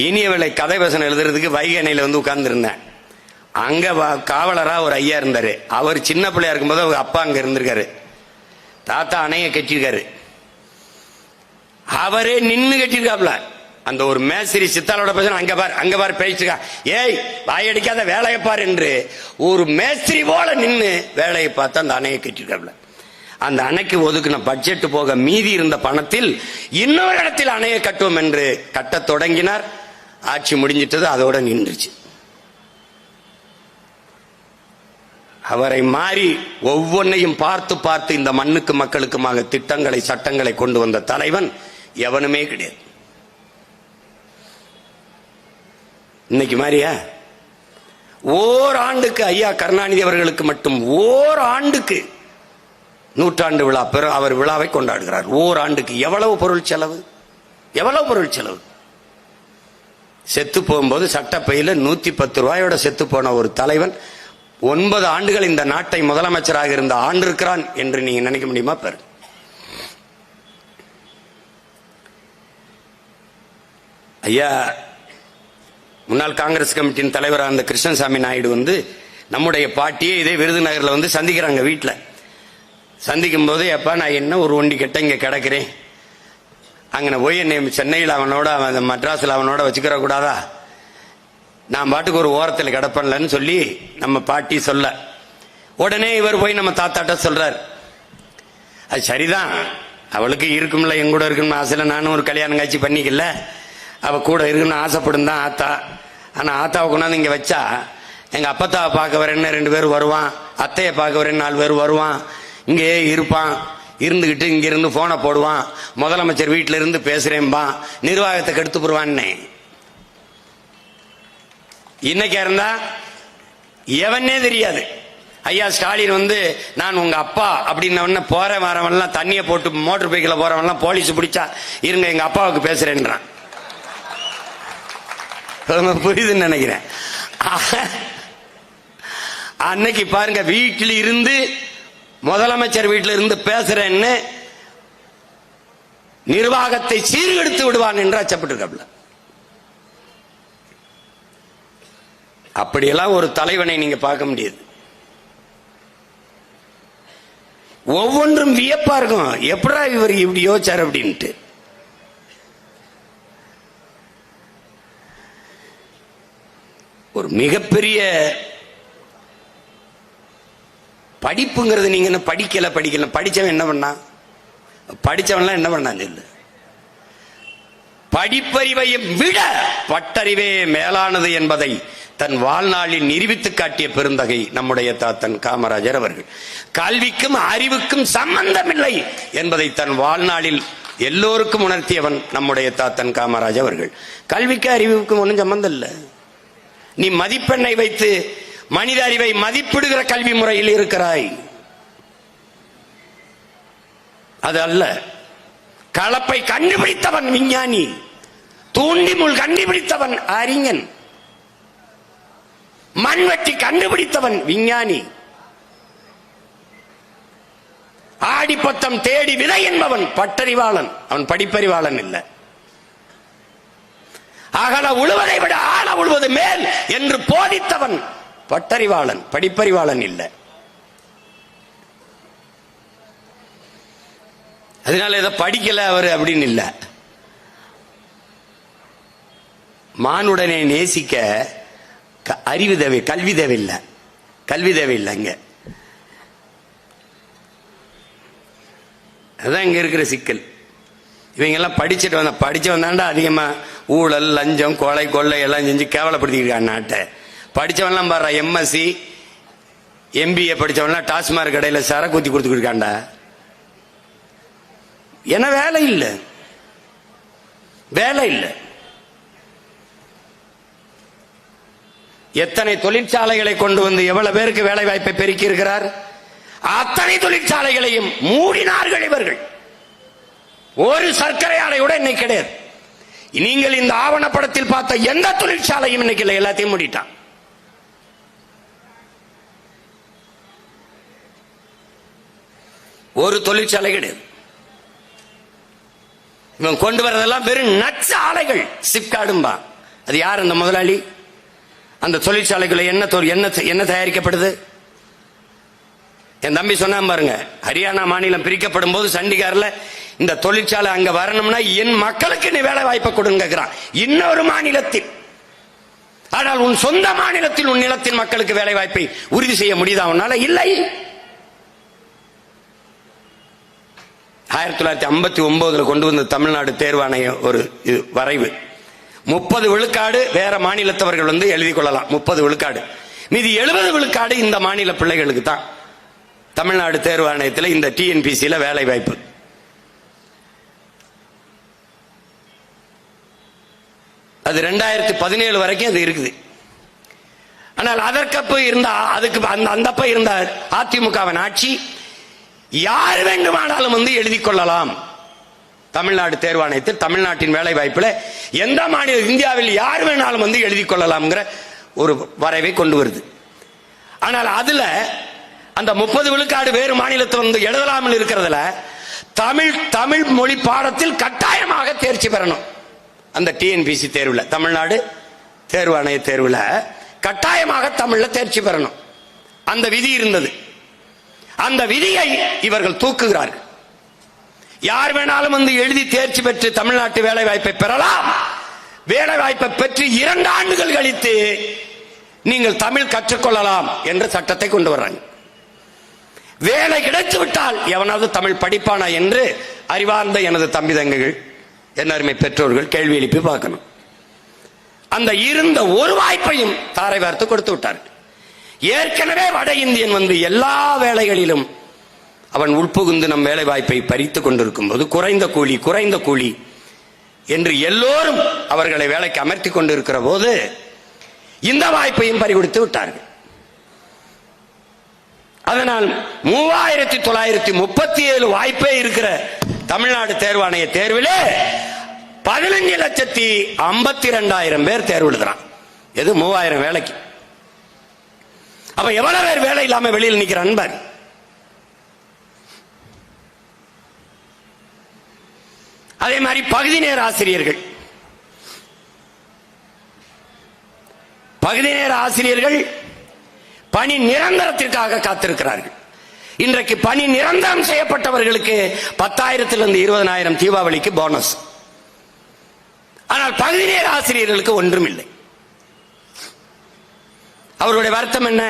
இனியவளை கதை வசனம் எழுதுறதுக்கு வைகை அணையில வந்து உட்கார்ந்து இருந்தேன். அங்க காவலரா ஒரு ஐயா இருந்தாரு. அவர் சின்ன பிள்ளையா இருக்கும்போது அவங்க அப்பா அங்க இருந்திருக்காரு. தாத்தா அணைய கட்டிருக்காரு. அவரே நின்னு கட்டிருக்காப்ல. அந்த ஒரு மேஸ்திரி சித்தாலோட பேச அங்க பாரு பேசிருக்கா. ஏய் வாயடிக்காத வேலையை பாரு என்று ஒரு மேஸ்திரி போல நின்னு வேலையை பார்த்து அந்த அணையை கட்டிருக்காப்ல. அந்த அணைக்கு ஒதுக்கின பட்ஜெட் போக மீதி இருந்த பணத்தில் இன்னொரு இடத்தில் அணையை கட்டுவோம் என்று கட்ட தொடங்கினார். ஆட்சி முடிஞ்சிட்டது, அதோட நின்றுச்சு. அவரை மாறி ஒவ்வொன்னையும் பார்த்து பார்த்து இந்த மண்ணுக்கு மக்களுக்குமாக திட்டங்களை சட்டங்களை கொண்டு வந்த தலைவன் எவனுமே கிடையாது. இன்னைக்கு மாதிரியா ஓராண்டுக்கு ஐயா கருணாநிதி அவர்களுக்கு மட்டும் ஓராண்டுக்கு 100ஆண்டு விழா அவர் விழாவை கொண்டாடுகிறார். ஓராண்டுக்கு எவ்வளவு பொருள் செலவு, எவ்வளவு பொருள் செலவு. செத்து போகும்போது சட்டப்பையில 110 ரூபாயோட செத்து போன ஒரு தலைவன் 9 ஆண்டுகள் இந்த நாட்டை முதலமைச்சராக இருந்த ஆண்டு இருக்கிறான் என்று நீங்க நினைக்க முடியுமா? பாரு. ஐயா முன்னாள் காங்கிரஸ் கமிட்டியின் தலைவராக இருந்த கிருஷ்ணசாமி நாயுடு வந்து நம்முடைய பாட்டியை இதே விருதுநகர்ல வந்து சந்திக்கிறாங்க. வீட்டில் சந்திக்கும் போது எப்பா நான் என்ன ஒரு ஒண்டி கெட்ட இங்க கிடக்கிறேன், அங்கே போய் என்னை சென்னையில் அவனோட மெட்ராஸில் அவனோட வச்சுக்கிற கூடாதா, நான் பாட்டுக்கு ஒரு ஓரத்தில் கிடப்பேன்லன்னு சொல்லி நம்ம பாட்டி சொல்ல, உடனே இவர் போய் நம்ம தாத்தாட்ட சொல்றார். அது சரிதான், அவளுக்கு இருக்கும்ல என் கூட இருக்குன்னு ஆசையில நானும் ஒரு கல்யாணம் காட்சி பண்ணிக்கல, அவ கூட இருக்குன்னு ஆசைப்படும் தான் ஆத்தா. ஆனா ஆத்தாவை கொண்டாந்து இங்க வச்சா எங்க அப்பத்தாவை பார்க்க வரேன்னு 2 பேர் வருவான், அத்தையை பார்க்க வரேன்னு 4 பேர் வருவான், இங்கேயே இருப்பான், இருந்துகிட்டு இங்க இருந்து போனை போடுவான், முதலமைச்சர் வீட்டில இருந்து பேசுறேன்பா, நிர்வாகத்தை கெடுத்து போடுவான்னு. இன்னைக்கு இருந்தா எவனே தெரியாது. ஐயா ஸ்டாலின் வந்து நான் உங்க அப்பா அப்படின்னு போற வரவன்லாம் தண்ணியை போட்டு மோட்டர் பைக்கில் போறவன்லாம் போலீஸ் பிடிச்சா இருங்க எங்க அப்பாவுக்கு பேசுறேன்றான். புரியுதுன்னு நினைக்கிறேன். அன்னைக்கு பாருங்க வீட்டில் இருந்து முதலமைச்சர் வீட்டில் இருந்து பேசுறேன்னு நிர்வாகத்தை சீர்கெடுத்து விடுவான் என்று அச்சப்பட்டிருக்க. அப்படியெல்லாம் ஒரு தலைவனை நீங்க பார்க்க முடியாது. ஒவ்வொன்றும் வியப்பா இருக்கும், எப்படா இவர் இப்படி யோசிச்சார் அப்படின்ட்டு. ஒரு மிகப்பெரிய படிப்புங்கிறது நீங்க என்ன படிக்கல படிச்சவன் என்ன பண்ணா, படிச்சவன்லாம் என்ன பண்ணான் சொல்லு. படிப்பறிவையும் விட பட்டறிவே மேலானது என்பதை தன் வாழ்நாளில் நிரூபித்து காட்டிய பெருந்தகை நம்முடைய தாத்தன் காமராஜர் அவர்கள். கல்விக்கும் அறிவுக்கும் சம்பந்தமில்லை என்பதை தன் வாழ்நாளில் எல்லோருக்கும் உணர்த்தியவன் நம்முடைய தாத்தன் காமராஜர் அவர்கள். கல்விக்கு அறிவுக்கும் ஒன்றும் சம்பந்தம் இல்லை. நீ மதிப்பெண்ணை வைத்து மனித அறிவை மதிப்பிடுகிற கல்வி முறையில் இருக்கிறாய், அது அல்ல. கலப்பை கண்டுபிடித்தவன் விஞ்ஞானி, தூண்டி முள் கண்டுபிடித்தவன் அறிஞன், மண்வெட்டி கண்டுபிடித்தவன் விஞ்ஞானி, ஆடிப்பத்தம் தேடி விதை என்பவன் பட்டறிவாளன், அவன் படிப்பறிவாளன் இல்லை. அகல உழுவதை விட ஆழ உழுவது மேல் என்று போதித்தவன் பட்டறிவாளன், படிப்பறிவாளன் இல்லை. அதனால ஏதோ படிக்கல அவரு அப்படின்னு இல்லை. மானுடனை நேசிக்க அறிவு தேவை, கல்வி தேவையில்லை, கல்வி தேவையில்லைங்க. அதான் இங்க இருக்கிற சிக்கல். இவங்க எல்லாம் படிச்சு வந்தாண்டா அதிகமா ஊழல் லஞ்சம் கொலை கொள்ளை எல்லாம் செஞ்சு கேவலப்படுத்திருக்காங்க நாட்டை. படிச்சவன்லாம் பாரு எம்எஸ்சி எம்பிஏ படிச்சவன்லாம் டாஸ்மாக் கடையில சரக்கு ஊத்தி கொடுத்துக்கிட்டு இருக்காண்டா. ஏன்னா வேலை இல்லை, வேலை இல்லை. எத்தனை தொழிற்சாலைகளை கொண்டு வந்து எவ்வளவு பேருக்கு வேலை வாய்ப்பை பெருக்கி இருக்கிறார். அத்தனை தொழிற்சாலைகளையும் மூடினார்கள் இவர்கள். ஒரு சர்க்கரை ஆலை கூட இன்னைக்கு கிடையாது. நீங்கள் இந்த ஆவணப்படத்தில் பார்த்த எந்த தொழிற்சாலையும் இன்னைக்கு இல்லை, எல்லாத்தையும் மூடிட்டான். ஒரு தொழிற்சாலை கிடையாது. இவன் கொண்டு வரதெல்லாம் வெறும் நச்ச ஆலைகள். சிப்காடும்பா. அது யார் அந்த முதலாளி? அந்த தொழிற்சாலைக்குள்ள என்ன தயாரிக்கப்படுது? என் தம்பி சொன்னா பாருங்க, ஹரியானா மாநிலம் பிரிக்கப்படும் போது சண்டிகார்ல இந்த தொழிற்சாலை அங்க வரணும்னா என் மக்களுக்கு நீ வேலை வாய்ப்பை கொடுங்க கேக்குறான். இன்னொரு மாநிலத்தில். ஆனால் உன் சொந்த மாநிலத்தில் உன் நிலத்தின் மக்களுக்கு வேலை வாய்ப்பை உறுதி செய்ய முடியுதா உன்னால? இல்லை. 1959 கொண்டு வந்த தமிழ்நாடு தேர்வாணைய ஒரு வரைவு, 30 விழுக்காடு வேற மாநிலத்தவர்கள் வந்து எழுதி கொள்ளலாம். 30 விழுக்காடு. மீதி 70 விழுக்காடு இந்த மாநில பிள்ளைகளுக்கு தான் தமிழ்நாடு தேர்வாணையத்தில் இந்த டிஎன்பிசியில வேலை வாய்ப்பு. அது 2017 வரைக்கும் அது இருக்குது. ஆனால் அதற்கப்ப இருந்த அதுக்கு அந்தப்ப இருந்த அதிமுகவின் ஆட்சி யார் வேண்டுமானாலும் வந்து எழுதி கொள்ளலாம். தமிழ்நாடு தேர்வாணையத்தில் தமிழ்நாட்டின் வேலை வாய்ப்புல எந்த மாநில இந்தியாவில் யார் வேணாலும் வந்து எழுதி கொள்ளலாம்ங்கிற ஒரு வரைவை கொண்டு வருது. ஆனால் அதுல அந்த 30 விழுக்காடு வேறு மாநிலத்தில் வந்து எழுதலாமல் இருக்கிறதுல தமிழ் மொழி பாடத்தில் கட்டாயமாக தேர்ச்சி பெறணும். அந்த டிஎன்பிசி தேர்வுல, தமிழ்நாடு தேர்வாணைய தேர்வுல கட்டாயமாக தமிழ்ல தேர்ச்சி பெறணும். அந்த விதி இருந்தது. அந்த விதியை இவர்கள் தூக்குகிறார்கள். யார் வேணாலும் வந்து எழுதி தேர்ச்சி பெற்று தமிழ்நாட்டு வேலை வாய்ப்பை பெறலாம். வேலை வாய்ப்பை பெற்று 2 ஆண்டுகள் கழித்து நீங்கள் தமிழ் கற்றுக்கொள்ளலாம் என்ற சட்டத்தை கொண்டு வர்றாங்க. வேலை கிடைத்து விட்டால் எவனாவது தமிழ் படிப்பானா என்று அறிவார்ந்த எனது தம்பி தங்கைகள், என் அருமை பெற்றோர்கள் கேள்வி எழுப்பி பார்க்கணும். அந்த இருந்த ஒரு வாய்ப்பையும் தாரை வார்த்து கொடுத்து விட்டார்கள். ஏற்கனவே வட இந்தியன் வந்து எல்லா வேலைகளிலும் அவன் உட்புகுந்து நம் வேலை வாய்ப்பை பறித்துக் கொண்டிருக்கும் போது குறைந்த கூலி என்று எல்லோரும் அவர்களை வேலைக்கு அமர்த்தி கொண்டிருக்கிற போது இந்த வாய்ப்பையும் பறிகொடுத்து விட்டார்கள். அதனால் 3937 வாய்ப்பே இருக்கிற தமிழ்நாடு தேர்வாணைய தேர்விலே 15,52,000 பேர் தேர்வு எழுதுறான். எது 3000 வேலைக்கு. அப்ப எவ்வளவு பேர் வேலை இல்லாம வெளியில் நிக்கிறான் பாரு. அதே மாதிரி பகுதி நேர ஆசிரியர்கள் பணி நிரந்தரத்திற்காக காத்திருக்கிறார்கள். இன்றைக்கு பணி நிரந்தரம் செய்யப்பட்டவர்களுக்கு 10,000 20,000 தீபாவளிக்கு போனஸ். ஆனால் பகுதி நேர ஆசிரியர்களுக்கு ஒன்றும் இல்லை. அவருடைய வருத்தம் என்ன?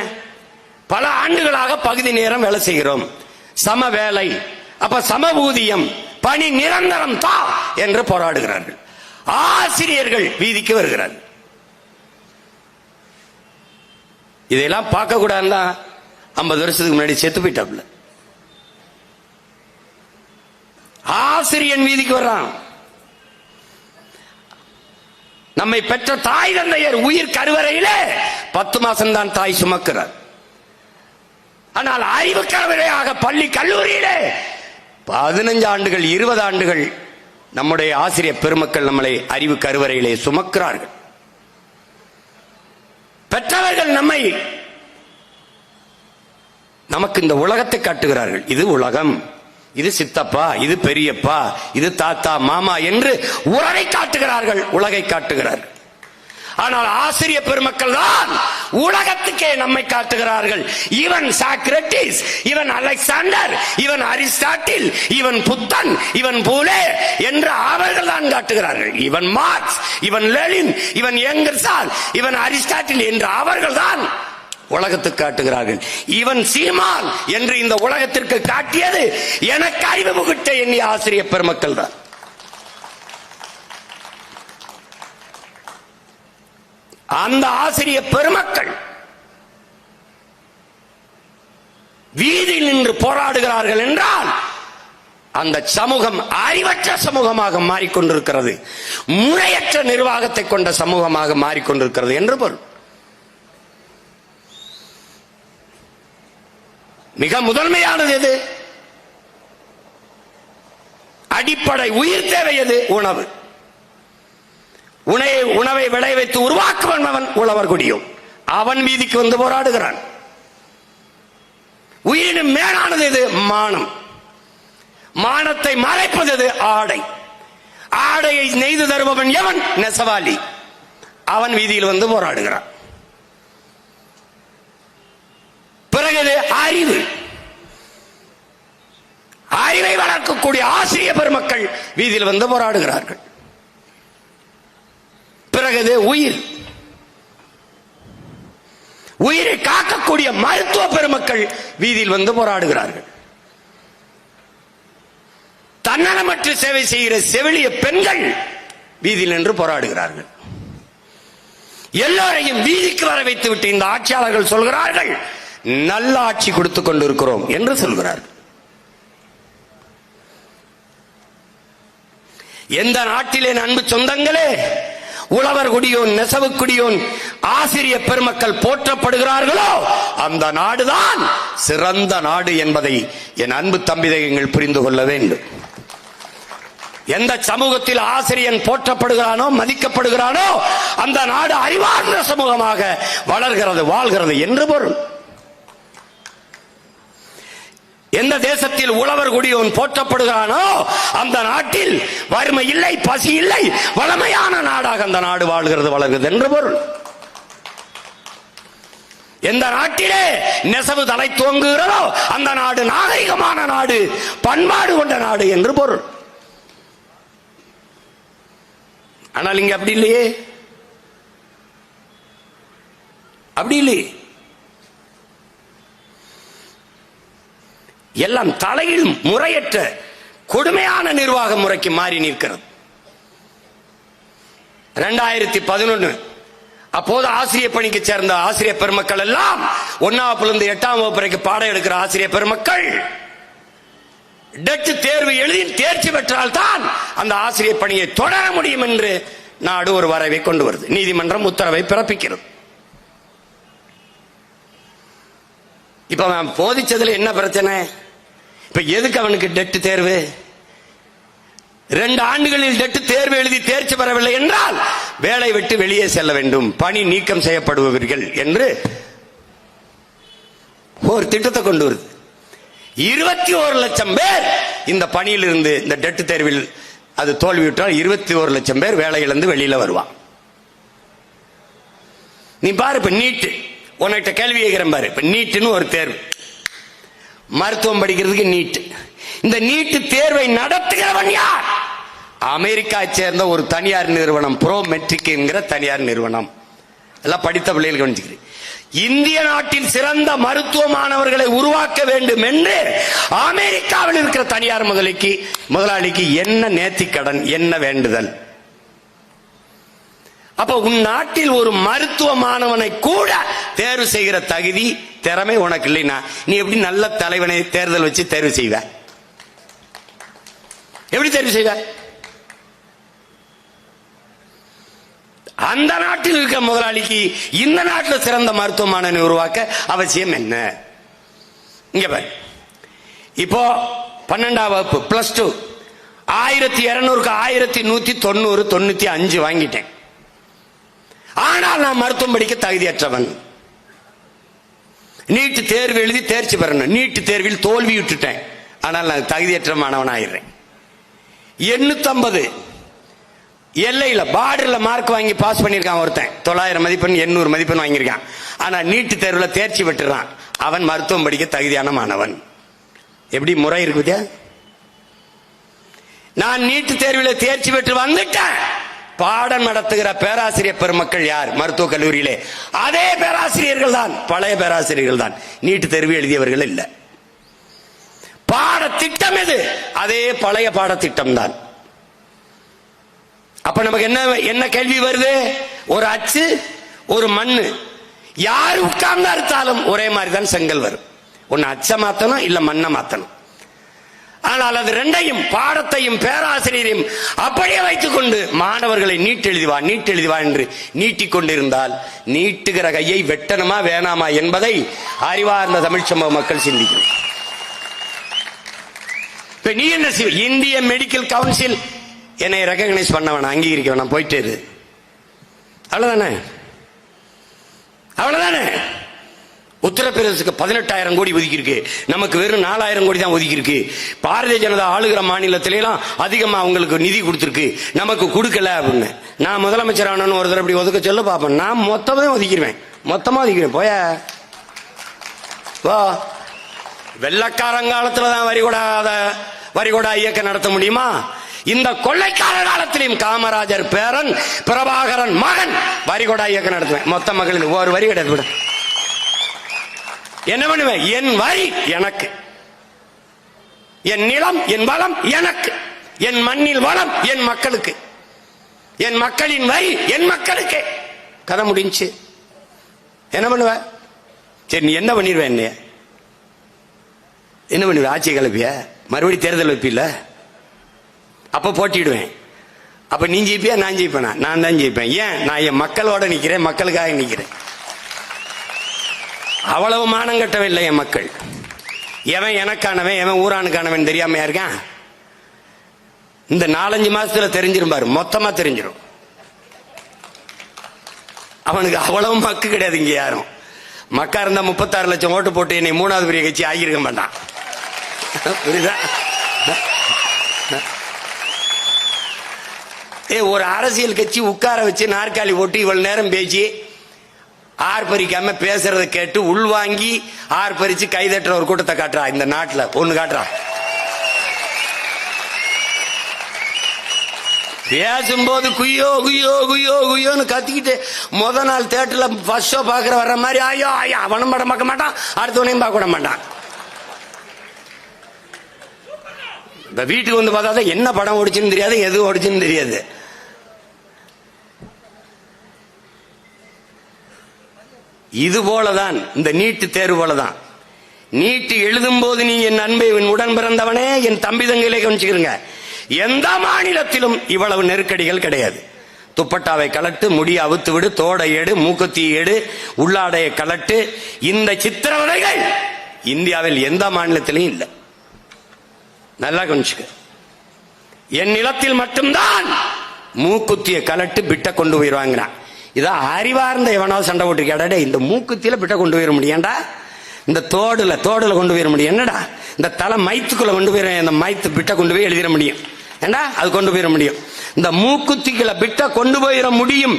பல ஆண்டுகளாக பகுதி நேரம் வேலை செய்கிறோம், சம வேலை, அப்ப சம ஊதியம், பணி நிரந்தரம் தா என்று போராடுகிறார்கள். ஆசிரியர்கள் வீதிக்கு வருகிறார்கள். இதெல்லாம் பார்க்க கூடாதுன்னா 50 வருஷத்துக்கு முன்னாடி செத்து போயிட்டாப்ல. ஆசிரியன் வீதிக்கு வர்றான். நம்மை பெற்ற தாய் தந்தையர் உயிர் கருவறையிலே 10 மாசம் தான் தாய் சுமக்கிறார். ஆனால் அறிவு கருவறையாக பள்ளி கல்லூரியிலே 15 ஆண்டுகள் 20 ஆண்டுகள் நம்முடைய ஆசிரியர் பெருமக்கள் நம்மளை அறிவு கருவறையிலே சுமக்கிறார்கள். பெற்றவர்கள் நமக்கு இந்த உலகத்தை காட்டுகிறார்கள். இது உலகம், இது சித்தப்பா, இது பெரியப்பா, இது தாத்தா மாமா என்று உறவை காட்டுகிறார்கள், உலகை காட்டுகிறார்கள். ஆனால் ஆசிரியர் பெருமக்கள் தான் உலகத்துக்கே நம்மை காட்டுகிறார்கள். இவன் சாக்ரட்டிஸ், இவன் அலெக்சாண்டர், இவன் அரிஸ்டாட்டில், இவன் புத்தன், இவன் பூலே என்று அவர்கள் தான் காட்டுகிறார்கள். இவன் மார்க்ஸ், இவன் லெனின், இவன் எங்கர்சால், இவன் அரிஸ்டாட்டில் என்று அவர்கள் தான் உலகத்துக்கு காட்டுகிறார்கள். இவன் சீமான் என்று இந்த உலகத்திற்கு காட்டியது எனக்கு அறிவு புகுட்ட எண்ணிய ஆசிரியர் பெருமக்கள் தான். அந்த ஆசிரியர் பெருமக்கள் வீதியில் நின்று போராடுகிறார்கள் என்றால் அந்த சமூகம் அறிவற்ற சமூகமாக மாறிக்கொண்டிருக்கிறது, முறையற்ற நிர்வாகத்தை கொண்ட சமூகமாக மாறிக்கொண்டிருக்கிறது என்று பொருள். மிக முதன்மையானது எது? அடிப்படை உயிர் தேவை எது? உணவு. உணவை விளைவித்து உருவாக்குவன் உழவர் குடியும். அவன் வீதிக்கு வந்து போராடுகிறான். உயிரினும் மேலானது எது? மானம். மானத்தை மறைப்பது ஆடை. ஆடையை நெய்து தருபவன் எவன்? நெசவாளி. அவன் வீதியில் வந்து போராடுகிறான். பிறகு அறிவு. அறிவை வளர்க்கக்கூடிய ஆசிரிய பெருமக்கள் வீதியில் வந்து போராடுகிறார்கள். பிறகு உயிர். உயிரை காக்கக்கூடிய மருத்துவ பெருமக்கள் வீதியில் வந்து போராடுகிறார்கள். தன்னலமற்ற சேவை செய்கிற செவிலிய பெண்கள் வீதியில் நின்று போராடுகிறார்கள். எல்லோரையும் வீதிக்கு வர வைத்து விட்டு இந்த ஆட்சியாளர்கள் சொல்கிறார்கள், நல்ல ஆட்சி கொடுத்துக் கொண்டிருக்கிறோம் என்று சொல்கிறார்கள். எந்த நாட்டிலே அன்பு சொந்தங்களே உழவர் குடியோன், நெசவு குடியோன், ஆசிரிய பெருமக்கள் போற்றப்படுகிறார்களோ அந்த நாடுதான் சிறந்த நாடு என்பதை என் அன்பு தம்பிதங்கள் புரிந்து கொள்ள வேண்டும். எந்த சமூகத்தில் ஆசிரியன் போற்றப்படுகிறானோ, மதிக்கப்படுகிறானோ அந்த நாடு அறிவார்ந்த சமூகமாக வளர்கிறது, வாழ்கிறது என்று பொருள். எந்த தேசத்தில் உழவர் குடியோன் போற்றப்படுகிறானோ அந்த நாட்டில் வறுமை இல்லை, பசி இல்லை, வளமையான நாடாக அந்த நாடு வாழ்கிறது, வளர்கிறது என்று பொருள். எந்த நாட்டிலே நெசவு தலை துவங்குகிறதோ அந்த நாடு நாகரிகமான நாடு, பண்பாடு கொண்ட நாடு என்று பொருள். ஆனால் இங்க அப்படி இல்லையே, அப்படி இல்லையே. எல்லாம் தலையில் முறையற்ற கொடுமையான நிர்வாக முறைக்கு மாறி நிற்கிறது. 2011 அப்போது ஆசிரியர் பணிக்கு சேர்ந்த ஆசிரியர் பெருமக்கள் எல்லாம் 1ஆம் வகுப்பிலிருந்து 8ஆம் வகுப்பு வரைக்கும் பாடம் எடுக்கிற ஆசிரியர் பெருமக்கள் டெட் தேர்வு எழுதி தேர்ச்சி பெற்றால் தான் அந்த ஆசிரியர் பணியை தொடர முடியும் என்று நாடு ஒரு வரைவை கொண்டு வருது. நீதிமன்றம் உத்தரவை பிறப்பிக்கிறது. இப்ப நான் போதிச்சதுல என்ன பிரச்சனை? இப்ப எதுக்கு அவனுக்கு டெட் தேர்வு? 2 ஆண்டுகளில் டெட் தேர்வு எழுதி தேர்ச்சி பெறவில்லை என்றால் வேலை விட்டு வெளியே செல்ல வேண்டும், பணி நீக்கம் செய்யப்படுவீர்கள் என்று ஒரு திட்டத்தை கொண்டு வருது. 21 லட்சம் பேர் இந்த பணியில் இருந்து, இந்த டெட் தேர்வில் அது தோல்வியுற்றால் 21 லட்சம் பேர் வேலையிலிருந்து வெளியில வருவான். நீ பாரு, இப்ப நீட், உன்கிட்ட கேள்வி கேட்கிறேன் பாரு. இப்ப நீட்னு ஒரு தேர்வு, மருத்துவம் படிக்கிறதுக்கு நீட். இந்த நீட் தேர்வை நடத்துகிறவன் யார்? அமெரிக்கா சேர்ந்த ஒரு தனியார் நிறுவனம், ப்ரோ மெட்ரிக் என்கிற தனியார் நிறுவனம். எல்லாம் படித்த பிள்ளைகள் கவனிச்சுக்கிறேன். இந்திய நாட்டில் சிறந்த மருத்துவ மாணவர்களை உருவாக்க வேண்டும் என்று அமெரிக்காவில் இருக்கிற தனியார் முதலாளிக்கு என்ன நேர்த்திக்கடன், என்ன வேண்டுதல்? அப்ப உன் நாட்டில் ஒரு மருத்துவ மாணவனை கூட தேர்வு செய்கிற தகுதி, திறமை உனக்கு இல்லைன்னா நீ எப்படி நல்ல தலைவனை தேர்தல் வச்சு தேர்வு செய்வ? எப்படி தேர்வு செய்வ? அந்த நாட்டில் இருக்கிற முதலாளிக்கு இந்த நாட்டில் சிறந்த மருத்துவ மாணவனை உருவாக்க அவசியம் என்ன? இங்க பாரு, இப்போ 12ஆம் வகுப்பு +2 1200க்கு 1190 95 வாங்கிட்டேன். ஆனால் நான் மருத்துவம் படிக்க தகுதியற்றவன். நீட் தேர்வு எழுதி தேர்ச்சி பெறணும். நீட் தேர்வில் தோல்வி விட்டுட்டேன், ஆனால் நான் தகுதியற்ற மாணவன் ஆயிடுறேன். 850 எல்லையில பார்டர்ல மார்க் வாங்கி பாஸ் பண்ணிருக்கான் ஒருத்தன், 900 மதிப்பெண் 800 மதிப்பெண் வாங்கியிருக்கான். ஆனா நீட் தேர்வுல தேர்ச்சி பெற்றுறான், அவன் மருத்துவம் படிக்க தகுதியான மாணவன். எப்படி முறை இருக்குது? நான் நீட் தேர்வில் தேர்ச்சி பெற்று வந்துட்டேன். பாடம் நடத்துகிற பேராசிரியர் பெருமக்கள் யார்? மருத்துவ கல்லூரியிலே அதே பேராசிரியர்கள் தான், பழைய பேராசிரியர்கள் தான், நீட் தேர்வு எழுதியவர்கள் இல்ல. பாடத்திட்டம் எது? அதே பழைய பாடத்திட்டம் தான். அப்ப நமக்கு என்ன கேள்வி வருது? ஒரு அச்சு, ஒரு மண்ணு, யாரு உட்கார்ந்து அறுத்தாலும் ஒரே மாதிரி தான் செங்கல் வரும். ஒன்னு அச்சை மாத்தணும், இல்ல மண்ணை மாத்தணும். ஆனால் அது ரெண்டையும், பாடத்தையும் பேராசிரியரையும் அப்படியே வைத்துக் கொண்டு மாணவர்களை நீட் எழுதிவா நீட் எழுதிவா என்று நீட்டிக் கொண்டிருந்தால் நீட்டுகிற கையை வெட்டணுமா வேணாமா என்பதை அறிவார்ந்த தமிழ் சமூக மக்கள் சிந்திக்கணும். இப்ப நீ என்ன செய்வ? இந்திய மெடிக்கல் கவுன்சில் என்னை ரெகக்னைஸ் பண்ணவன, அங்கீகரிக்க வேணாம், போயிட்டு இரு. அவ்வளவுதானே, அவ்வளவுதானே. உத்தரப்பிரதேசத்துக்கு 18,000 கோடி ஒதுக்கி இருக்கு, நமக்கு வெறும் 4,000 கோடி தான் ஒதுக்கி இருக்கு. பாரதிய ஜனதா ஆளுகிற மாநிலத்திலாம் அதிகமா அவங்களுக்கு நிதி கொடுத்திருக்கு, நமக்கு கொடுக்கல அப்படின்னு. நான் முதலமைச்சர் ஆனு ஒரு தடவை ஒதுக்க சொல்ல பார்ப்பேன். நான் மொத்தமே ஒதுக்கிடுவேன், மொத்தமா ஒதுக்கிறேன். போய வா, வெள்ளக்காரங்காலத்துல தான் வரிகொடா இயக்கம் நடத்த முடியுமா? இந்த கொள்ளைக்கார காலத்திலும் காமராஜர் பேரன் பிரபாகரன் மகன் வரிகொடா இயக்கம் நடத்துவேன். மொத்த மக்களுக்கு ஒரு வரி கிடையாது. என்ன பண்ணுவேன்? என் வரி எனக்கு, என் நிலம் என் வளம் எனக்கு, என் மண்ணில் வளம் என் மக்களுக்கு, என் மக்களின் வரி என் மக்களுக்கு. கதை முடிஞ்சு. என்ன பண்ணுவ? சரி, நீ என்ன பண்ணிடுவேன்? என்ன பண்ணுவ? ஆட்சியை கிளப்பிய, மறுபடியும் தேர்தல் வைப்பில்ல, அப்ப போட்டிடுவேன். அப்ப நீ ஜெயிப்பியா நான் ஜெயிப்பேனா? நான் தான் ஜெயிப்பேன். ஏன்? நான் என் மக்களோட நிக்கிறேன், மக்களுக்காக நிக்கிறேன். அவ்வளவு மானம் கட்டவில்லை என் மக்கள். எவன் எனக்கானவன் எவன் ஊரானுக்கானவன் தெரியாமையா இருக்கான்? இந்த 4-5 மாசத்துல தெரிஞ்சிரும் பாரு, மொத்தமா தெரிஞ்சிடும். அவனுக்கு அவ்வளவு மக்கு கிடையாது. இங்க யாரும் மக்கா இருந்தா 36 லட்சம் ஓட்டு போட்டு என்னை 3வது பெரிய கட்சி ஆகியிருக்க மாட்டான். புரியுதா? ஒரு அரசியல் கட்சி உட்கார வச்சு நாற்காலி போட்டு இவ்வளவு நேரம் பேசி ஆர்ப்பரிக்காம பேசுறதை கேட்டு உள்வாங்கி ஆர்ப்பரிச்சு கைதட்டுற ஒரு கூட்டத்தை காட்டுறா இந்த நாட்டுல. ஒண்ணு காட்டுறா, பேசும்போது குய்யோ குய்யோ குய்யோ குய்யோன்னு கத்திக்கிட்டு முத நாள் தேட்டர்ல ஃபர்ஸ்ட் ஷோ பாக்குற வர்ற மாதிரி ஐயோ ஐயா அவனும் படம் பார்க்க மாட்டான், அடுத்தவனையும் பார்க்க விட மாட்டான். இந்த வீட்டுக்கு வந்து பார்த்தா என்ன படம் ஓடிச்சுன்னு தெரியாது, எது ஓடிச்சுன்னு தெரியாது. இது போலதான் இந்த நீட்டு தேர்வு போலதான். நீட்டு எழுதும் போது நீ என் அன்பை என் உடன் பிறந்தவனே என் தம்பி தங்கையிலே கவனிச்சுக்கிறங்க. எந்த மாநிலத்திலும் இவ்வளவு நெருக்கடிகள் கிடையாது. துப்பட்டாவை கலட்டு, முடியை அவுத்து விடு, தோடை எடு, மூக்குத்தி எடு, உள்ளாடையை கலட்டு, இந்த சித்திரவதைகள் இந்தியாவில் எந்த மாநிலத்திலும் இல்லை. நல்லா கவனிச்சுக்க. என் நிலத்தில் மட்டும்தான் மூக்குத்திய கலட்டு பிட்ட கொண்டு போயிருவாங்க. இதான் அறிவார்ந்த எவனாவது சண்டை போட்டு கேட்டாடே, இந்த மூக்குத்தியில பிட்ட கொண்டு போயிட முடியாண்டா, இந்த தோடுல கொண்டு போயிட முடியும் என்னடா, இந்த தலை மைத்துக்குள்ள கொண்டு போயிட, இந்த மைத்து பிட்ட கொண்டு போய் எழுதிட முடியும் ஏண்டா, அது கொண்டு போயிட முடியும். இந்த மூக்குத்திகளை பிட்ட கொண்டு போயிட முடியும்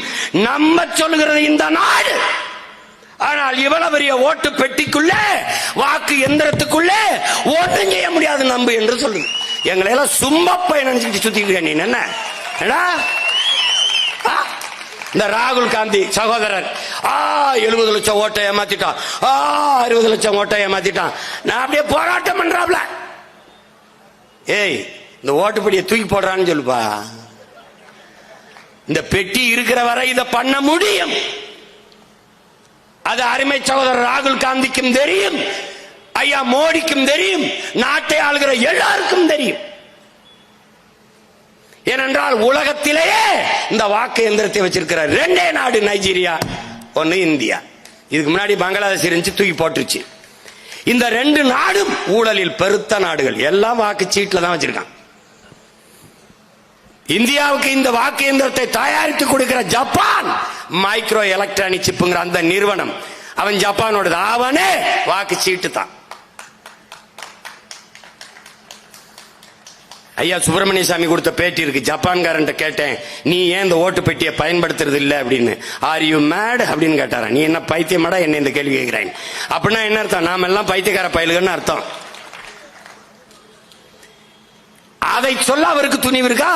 நம்ம சொல்லுகிறது இந்த நாடு. ஆனால் இவ்வளவு பெரிய ஓட்டு பெட்டிக்குள்ளே வாக்கு எந்திரத்துக்குள்ளே ஓட்டம் செய்ய முடியாது நம்பு என்று சொல்லுது. எங்களை எல்லாம் சும்பப்பை நினைச்சுட்டு சுத்திட்டு இருக்க. நீ என்ன இந்த ராகுல் காந்தி சகோதரர் 70 லட்சம் ஓட்டை ஏமாத்திட்டான், 60 லட்சம் ஓட்டை ஏமாத்திட்டான், நான் அப்படியே போராட்டம் பண்றாப்ல. ஏய், இந்த ஓட்டுப்படியை தூக்கி போடுறான்னு சொல்லுப்பா. இந்த பெட்டி இருக்கிற வரை இதை பண்ண முடியும். அது அருமை சகோதரர் ராகுல் காந்திக்கும் தெரியும், ஐயா மோடிக்கும் தெரியும், நாட்டை ஆளுகிற எல்லாருக்கும் தெரியும். ஏனென்றால் உலகத்திலேயே இந்த வாக்கு எந்திரத்தை வச்சிருக்கிற 2 நாடு, நைஜீரியா, ஒன்னு இந்தியா. இதுக்கு முன்னாடி பங்களாதேஷ் இருந்துச்சு, தூக்கி போட்டுருச்சு. இந்த 2 நாடும் ஊழலில் பெருத்த நாடுகள், எல்லாம் வாக்கு சீட்ல தான் வச்சிருக்கான். இந்தியாவுக்கு இந்த வாக்கு எந்திரத்தை தயாரித்து கொடுக்கிற ஜப்பான் மைக்ரோ எலக்ட்ரானிக் சிப்புங்கிற அந்த நிறுவனம், அவன் ஜப்பானோட, அவனே வாக்கு சீட்டு தான். ஐயா சுப்பிரமணிய சாமி கொடுத்த பேட்டி இருக்கு. ஜப்பான்காரன் கேட்டேன், நீ ஏன் இந்த ஓட்டு பெட்டியை பயன்படுத்துறது இல்லை அப்படின்னு. ஆர் யூ மேட் அப்படின்னு கேட்டாரா. நீ என்ன பைத்தியமாடா என்ன இந்த கேள்வி கேட்கிறேன். அப்படின்னா என்ன அர்த்தம்? நாம எல்லாம் பைத்தியக்கார பயலுகன்னு அர்த்தம். அதை சொல்ல அவருக்கு துணிவு இருக்கா?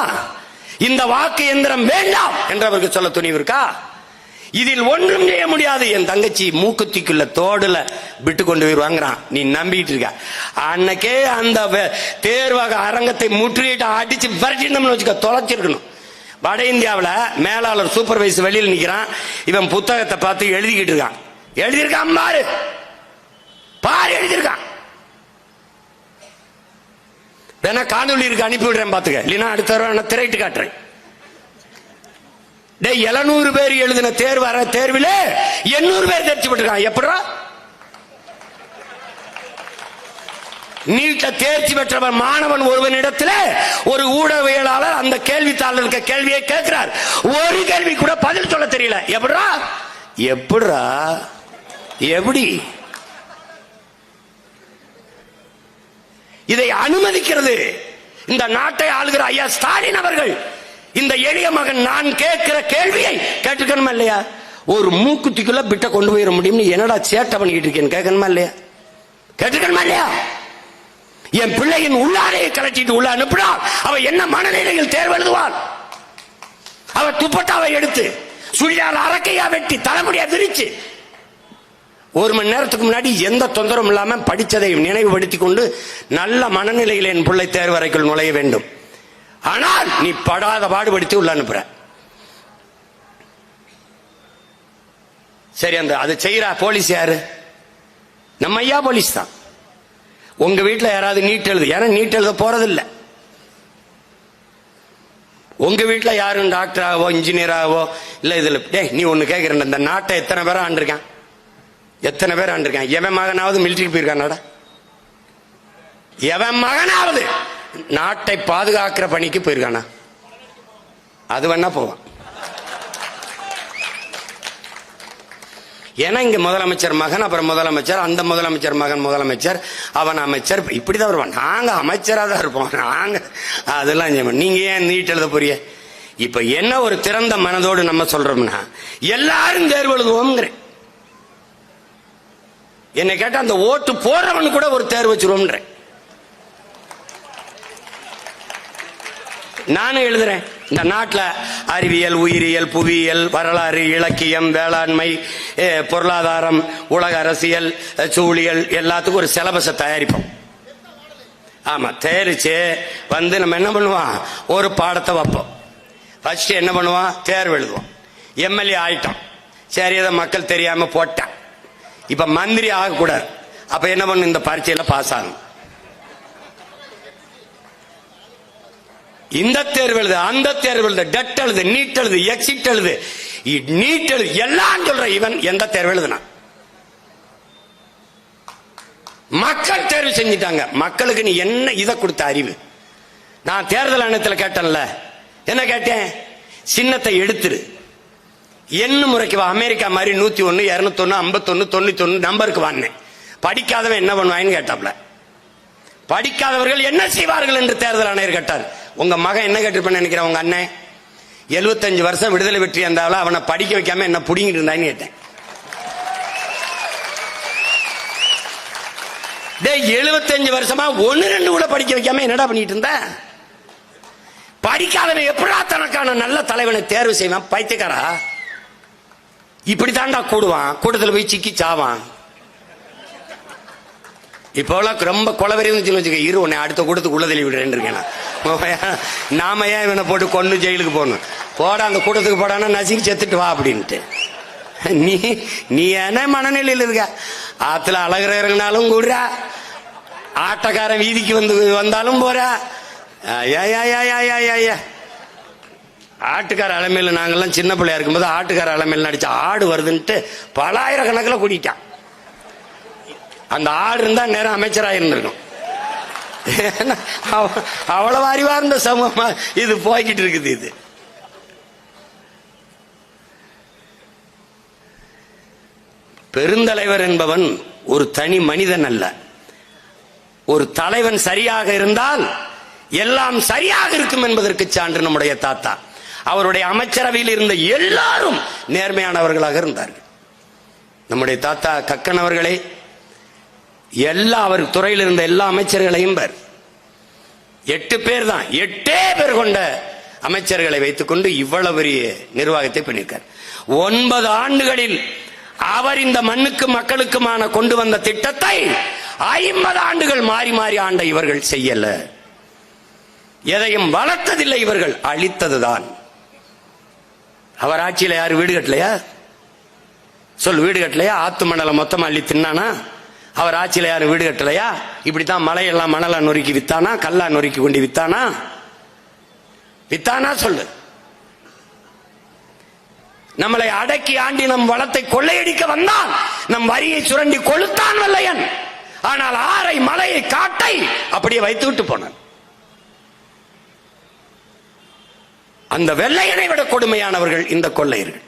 இந்த வாக்கு எந்திரம் வேண்டாம் என்று அவருக்கு சொல்ல துணிவு இருக்கா? இதில் ஒன்றும் செய்ய முடியாது. என் தங்கச்சி மூக்குத்திக்குள்ள தோடுல விட்டு கொண்டு போயிருவாங்கிறான். நீ நம்பிட்டு இருக்க. அன்னைக்கே அந்த தேர்வக அரங்கத்தை முற்றுகையிட்டு அடிச்சு விரட்டினோம்னு வச்சுக்க, தொலைச்சிருக்கணும். வட இந்தியாவில் மேலாளர் சூப்பர்வைசர் வெளியில் நிக்கிறான். இவன் புத்தகத்தை பார்த்து எழுதிக்கிட்டு இருக்கான். எழுதியிருக்கான் பாரு எழுதியிருக்கான். வேணா காணொலி இருக்கு, அனுப்பி விடுறேன் பாத்துக்க. இல்லைன்னா அடுத்த தடவை திரைட்டு காட்டுறேன். 700 பேர் எழுதின தேர்வில் 800 பேர் தேர்ச்சி பெற்றிருக்காங்க. எப்படா நீட்ட தேர்ச்சி பெற்றவர் மாணவன் ஒருவனிடத்தில் ஒரு ஊடகவியலாளர் அந்த கேள்வித்தாளர் இருக்க கேள்வியை கேட்கிறார். ஒரு கேள்வி கூட பதில் சொல்ல தெரியல. எப்படா எப்படி இதை அனுமதிக்கிறது இந்த நாட்டை ஆளுகிற ஐயா ஸ்டாலின் அவர்கள். இந்த எளிய மகன் நான் கேட்கிற கேள்வியை கேட்டுக்கணுமா இல்லையா? ஒரு மூக்குத்திக்குள்ள பிட்ட கொண்டு போயிட முடியும்னு என்னடா சேட்டை பண்ணிக்கிட்டு இருக்கேன்னு கேட்கணுமா இல்லையா? கேட்டுக்கணுமா இல்லையா? என் பிள்ளையின் உள்ளாரையை கலட்டிட்டு உள்ள அனுப்பினார் அவ என்ன மனநிலையில் தேர்வு எழுதுவாள்? அவ துப்பட்டாவை எடுத்து சுழியால் அரக்கையா வெட்டி தலைமுடியா விரிச்சு ஒரு மணி நேரத்துக்கு முன்னாடி எந்த தொந்தரவும் இல்லாம படிச்சதை நினைவுபடுத்தி கொண்டு நல்ல மனநிலையில் என் பிள்ளை தேர்வறைக்குள் நுழைய வேண்டும். ஆனால் நீ படாத பாடுபடுத்தி உள்ள அனுப்புற. சரி, அந்த அது செய்யற போலீஸ் யாரு? நம்ம ஐயா போலீஸ் தான். உங்க வீட்டில் யாராவது நீட் எழுது, ஏன்னா நீட் எழுத போறதில்லை. உங்க வீட்டில் யாரும் டாக்டராகவோ இன்ஜினியராகவோ இல்ல இதுல நீ ஒண்ணு கேட்கிறேன், இந்த நாட்டை எத்தனை பேரும் ஆண்டிருக்கான்? எத்தனை பேர் ஆண்டிருக்கான்? எவன் மகனாவது மிலிட்டரிக்கு போயிருக்கானாடா? எவன் மகனாவது நாட்டை பாதுகாக்கிற பணிக்கு போயிருக்கானா? அது வேணா போவான். ஏன்னா இங்க முதலமைச்சர் மகன், அப்புறம் முதலமைச்சர், அந்த முதலமைச்சர் மகன் முதலமைச்சர், அவன் அமைச்சர், இப்படிதான் வருவான். நாங்க அமைச்சரா தான் இருப்போம். நாங்க அதெல்லாம் நீங்க ஏன் நீட் எழுத போறிய? இப்ப என்ன ஒரு திறந்த மனதோடு நம்ம சொல்றோம்னா எல்லாரும் தேர்வு எழுதுவோம். என்னை கேட்டா அந்த ஓட்டு போடுறவனு கூட ஒரு தேர்வு வச்சிருவோம். நானும் எழுதுறேன். இந்த நாட்டில் அறிவியல், உயிரியல், புவியியல், வரலாறு, இலக்கியம், வேளாண்மை, பொருளாதாரம், உலக அரசியல், சூழியல் எல்லாத்துக்கும் ஒரு சிலபஸை தயாரிப்போம். ஆமா, தயாரிச்சு வந்து நம்ம என்ன பண்ணுவோம், ஒரு பாடத்தை வைப்போம். ஃபர்ஸ்ட் என்ன பண்ணுவோம், தேர்வு எழுதுவோம். எம்எல்ஏ ஆயிட்டோம், சரி, அதை மக்கள் தெரியாம போட்டான். இப்ப மந்திரி ஆகக்கூடாது, அப்ப என்ன பண்ணும், இந்த பரீட்சையில பாஸ் ஆகும். இந்த தேர்வு எழுது, அந்த தேர்வு எழுது, டெட் எழுது, நீட் எழுது, எக்ஸிட் எழுது, நீட் எழுது, எல்லாம் சொல்ற இவன் எந்த தேர்வு எழுதுனா? மக்கள் தேர்வு செஞ்சிட்டாங்க. மக்களுக்கு நீ என்ன இதை கொடுத்த அறிவு? நான் தேர்தல் ஆணையத்தில் கேட்டேன்ல, என்ன கேட்டேன், சின்னத்தை எடுத்துரு, என்ன முறைக்கு வா, அமெரிக்கா மாதிரி 101, 201, 51, 91 நம்பருக்கு வாங்கினேன். படிக்காதவன் என்ன பண்ணுவான்னு கேட்டாப்ல. படிக்காதவர்கள் என்ன செய்வார்கள் என்று தேர்தல் ஆணையர் கேட்டார். உங்க மகன் என்ன கேட்டிருப்பேன்னு நினைக்கிறேன், உங்க அண்ணன் 75 வருஷம் விடுதலை வெற்றி இருந்தாலும் அவனை படிக்க வைக்காம என்ன புடிங்கிட்டு இருந்தான்னு கேட்டேன். 75 வருஷமா 1-2 கூட படிக்க வைக்காம என்னடா பண்ணிட்டு இருந்த? படிக்காதவன் எப்படா தனக்கான நல்ல தலைவனை தேர்வு செய்வான்? பைத்தியக்காரா, இப்படி தாண்டா கூடுவான், கூட்டத்தில் போய் சிக்கி சாவான். இப்போலாம் ரொம்ப கொலவெறியும் வச்சுக்க, இரு உன்னை அடுத்த கூட்டத்துக்கு உள்ள தள்ளி விடுறேன்னு இருக்கேன். நாம ஏன் இவனை போட்டு கொண்டு ஜெயிலுக்கு போகணும்? போட அந்த கூட்டத்துக்கு போடானா நசுக்கி செத்துட்டு வா அப்படின்ட்டு. நீ என்ன மனநிலையில் இருக்க? ஆத்துல அழகிற இறங்கினாலும் கூடுறா, ஆட்டக்காரன் வீதிக்கு வந்தாலும் போறா. ஆட்டுக்கார அலமையில் நாங்கெல்லாம் சின்ன பிள்ளையா இருக்கும்போது ஆட்டுக்கார அலமையில் நடிச்ச ஆடு வருதுன்ட்டு பல ஆயிரக்கணக்கில் கூட்டிட்டான். அந்த ஆடு இருந்தா நேரம் அமைச்சராக இருந்திருக்கும். அவ்வளவு அறிவார்ந்த சமூகமா இது போய்கிட்டு இருக்குது. இது பெருந்தலைவர் என்பவன் ஒரு தனி மனிதன் அல்ல. ஒரு தலைவன் சரியாக இருந்தால் எல்லாம் சரியாக இருக்கும் என்பதற்கு சான்று நம்முடைய தாத்தா. அவருடைய அமைச்சரவையில் இருந்த எல்லாரும் நேர்மையானவர்களாக இருந்தார்கள். நம்முடைய தாத்தா கக்கன் அவர்களே எல்லா அவர் துறையில் இருந்த எல்லா அமைச்சர்களையும் 8 பேர் தான், 8 பேர் கொண்ட அமைச்சர்களை வைத்துக் கொண்டு இவ்வளவு பெரிய நிர்வாகத்தை பண்ணியிருக்கார். 9 ஆண்டுகளில் அவர் இந்த மண்ணுக்கு மக்களுக்குமான கொண்டு வந்த திட்டத்தை 50 ஆண்டுகள் மாறி மாறி ஆண்ட இவர்கள் செய்யல. எதையும் வளர்த்ததில்லை, இவர்கள் அழித்ததுதான். அவர் ஆட்சியில யாரு வீடு கட்டலையா? சொல், வீடு கட்டலையா? ஆத்து மணலை மொத்தமா அள்ளி தின்னானா? அவர் ஆட்சியில யாரும் வீடு கட்டலையா? இப்படித்தான் மலையெல்லாம் மணலா நொறுக்கி வித்தானா? கல்லா நொறுக்கி கொண்டு வித்தானா? வித்தானா? சொல்லு. நம்மளை அடக்கி ஆண்டி நம் வளத்தை கொள்ளையடிக்க வந்தான். நம் வரியை சுரண்டி கொளுத்தான் வெள்ளையன். ஆனால் ஆரை, மலையை, காட்டை அப்படியே வைத்து விட்டு போனான். அந்த வெள்ளையனை விட கொடுமையானவர்கள் இந்த கொள்ளையர்கள்.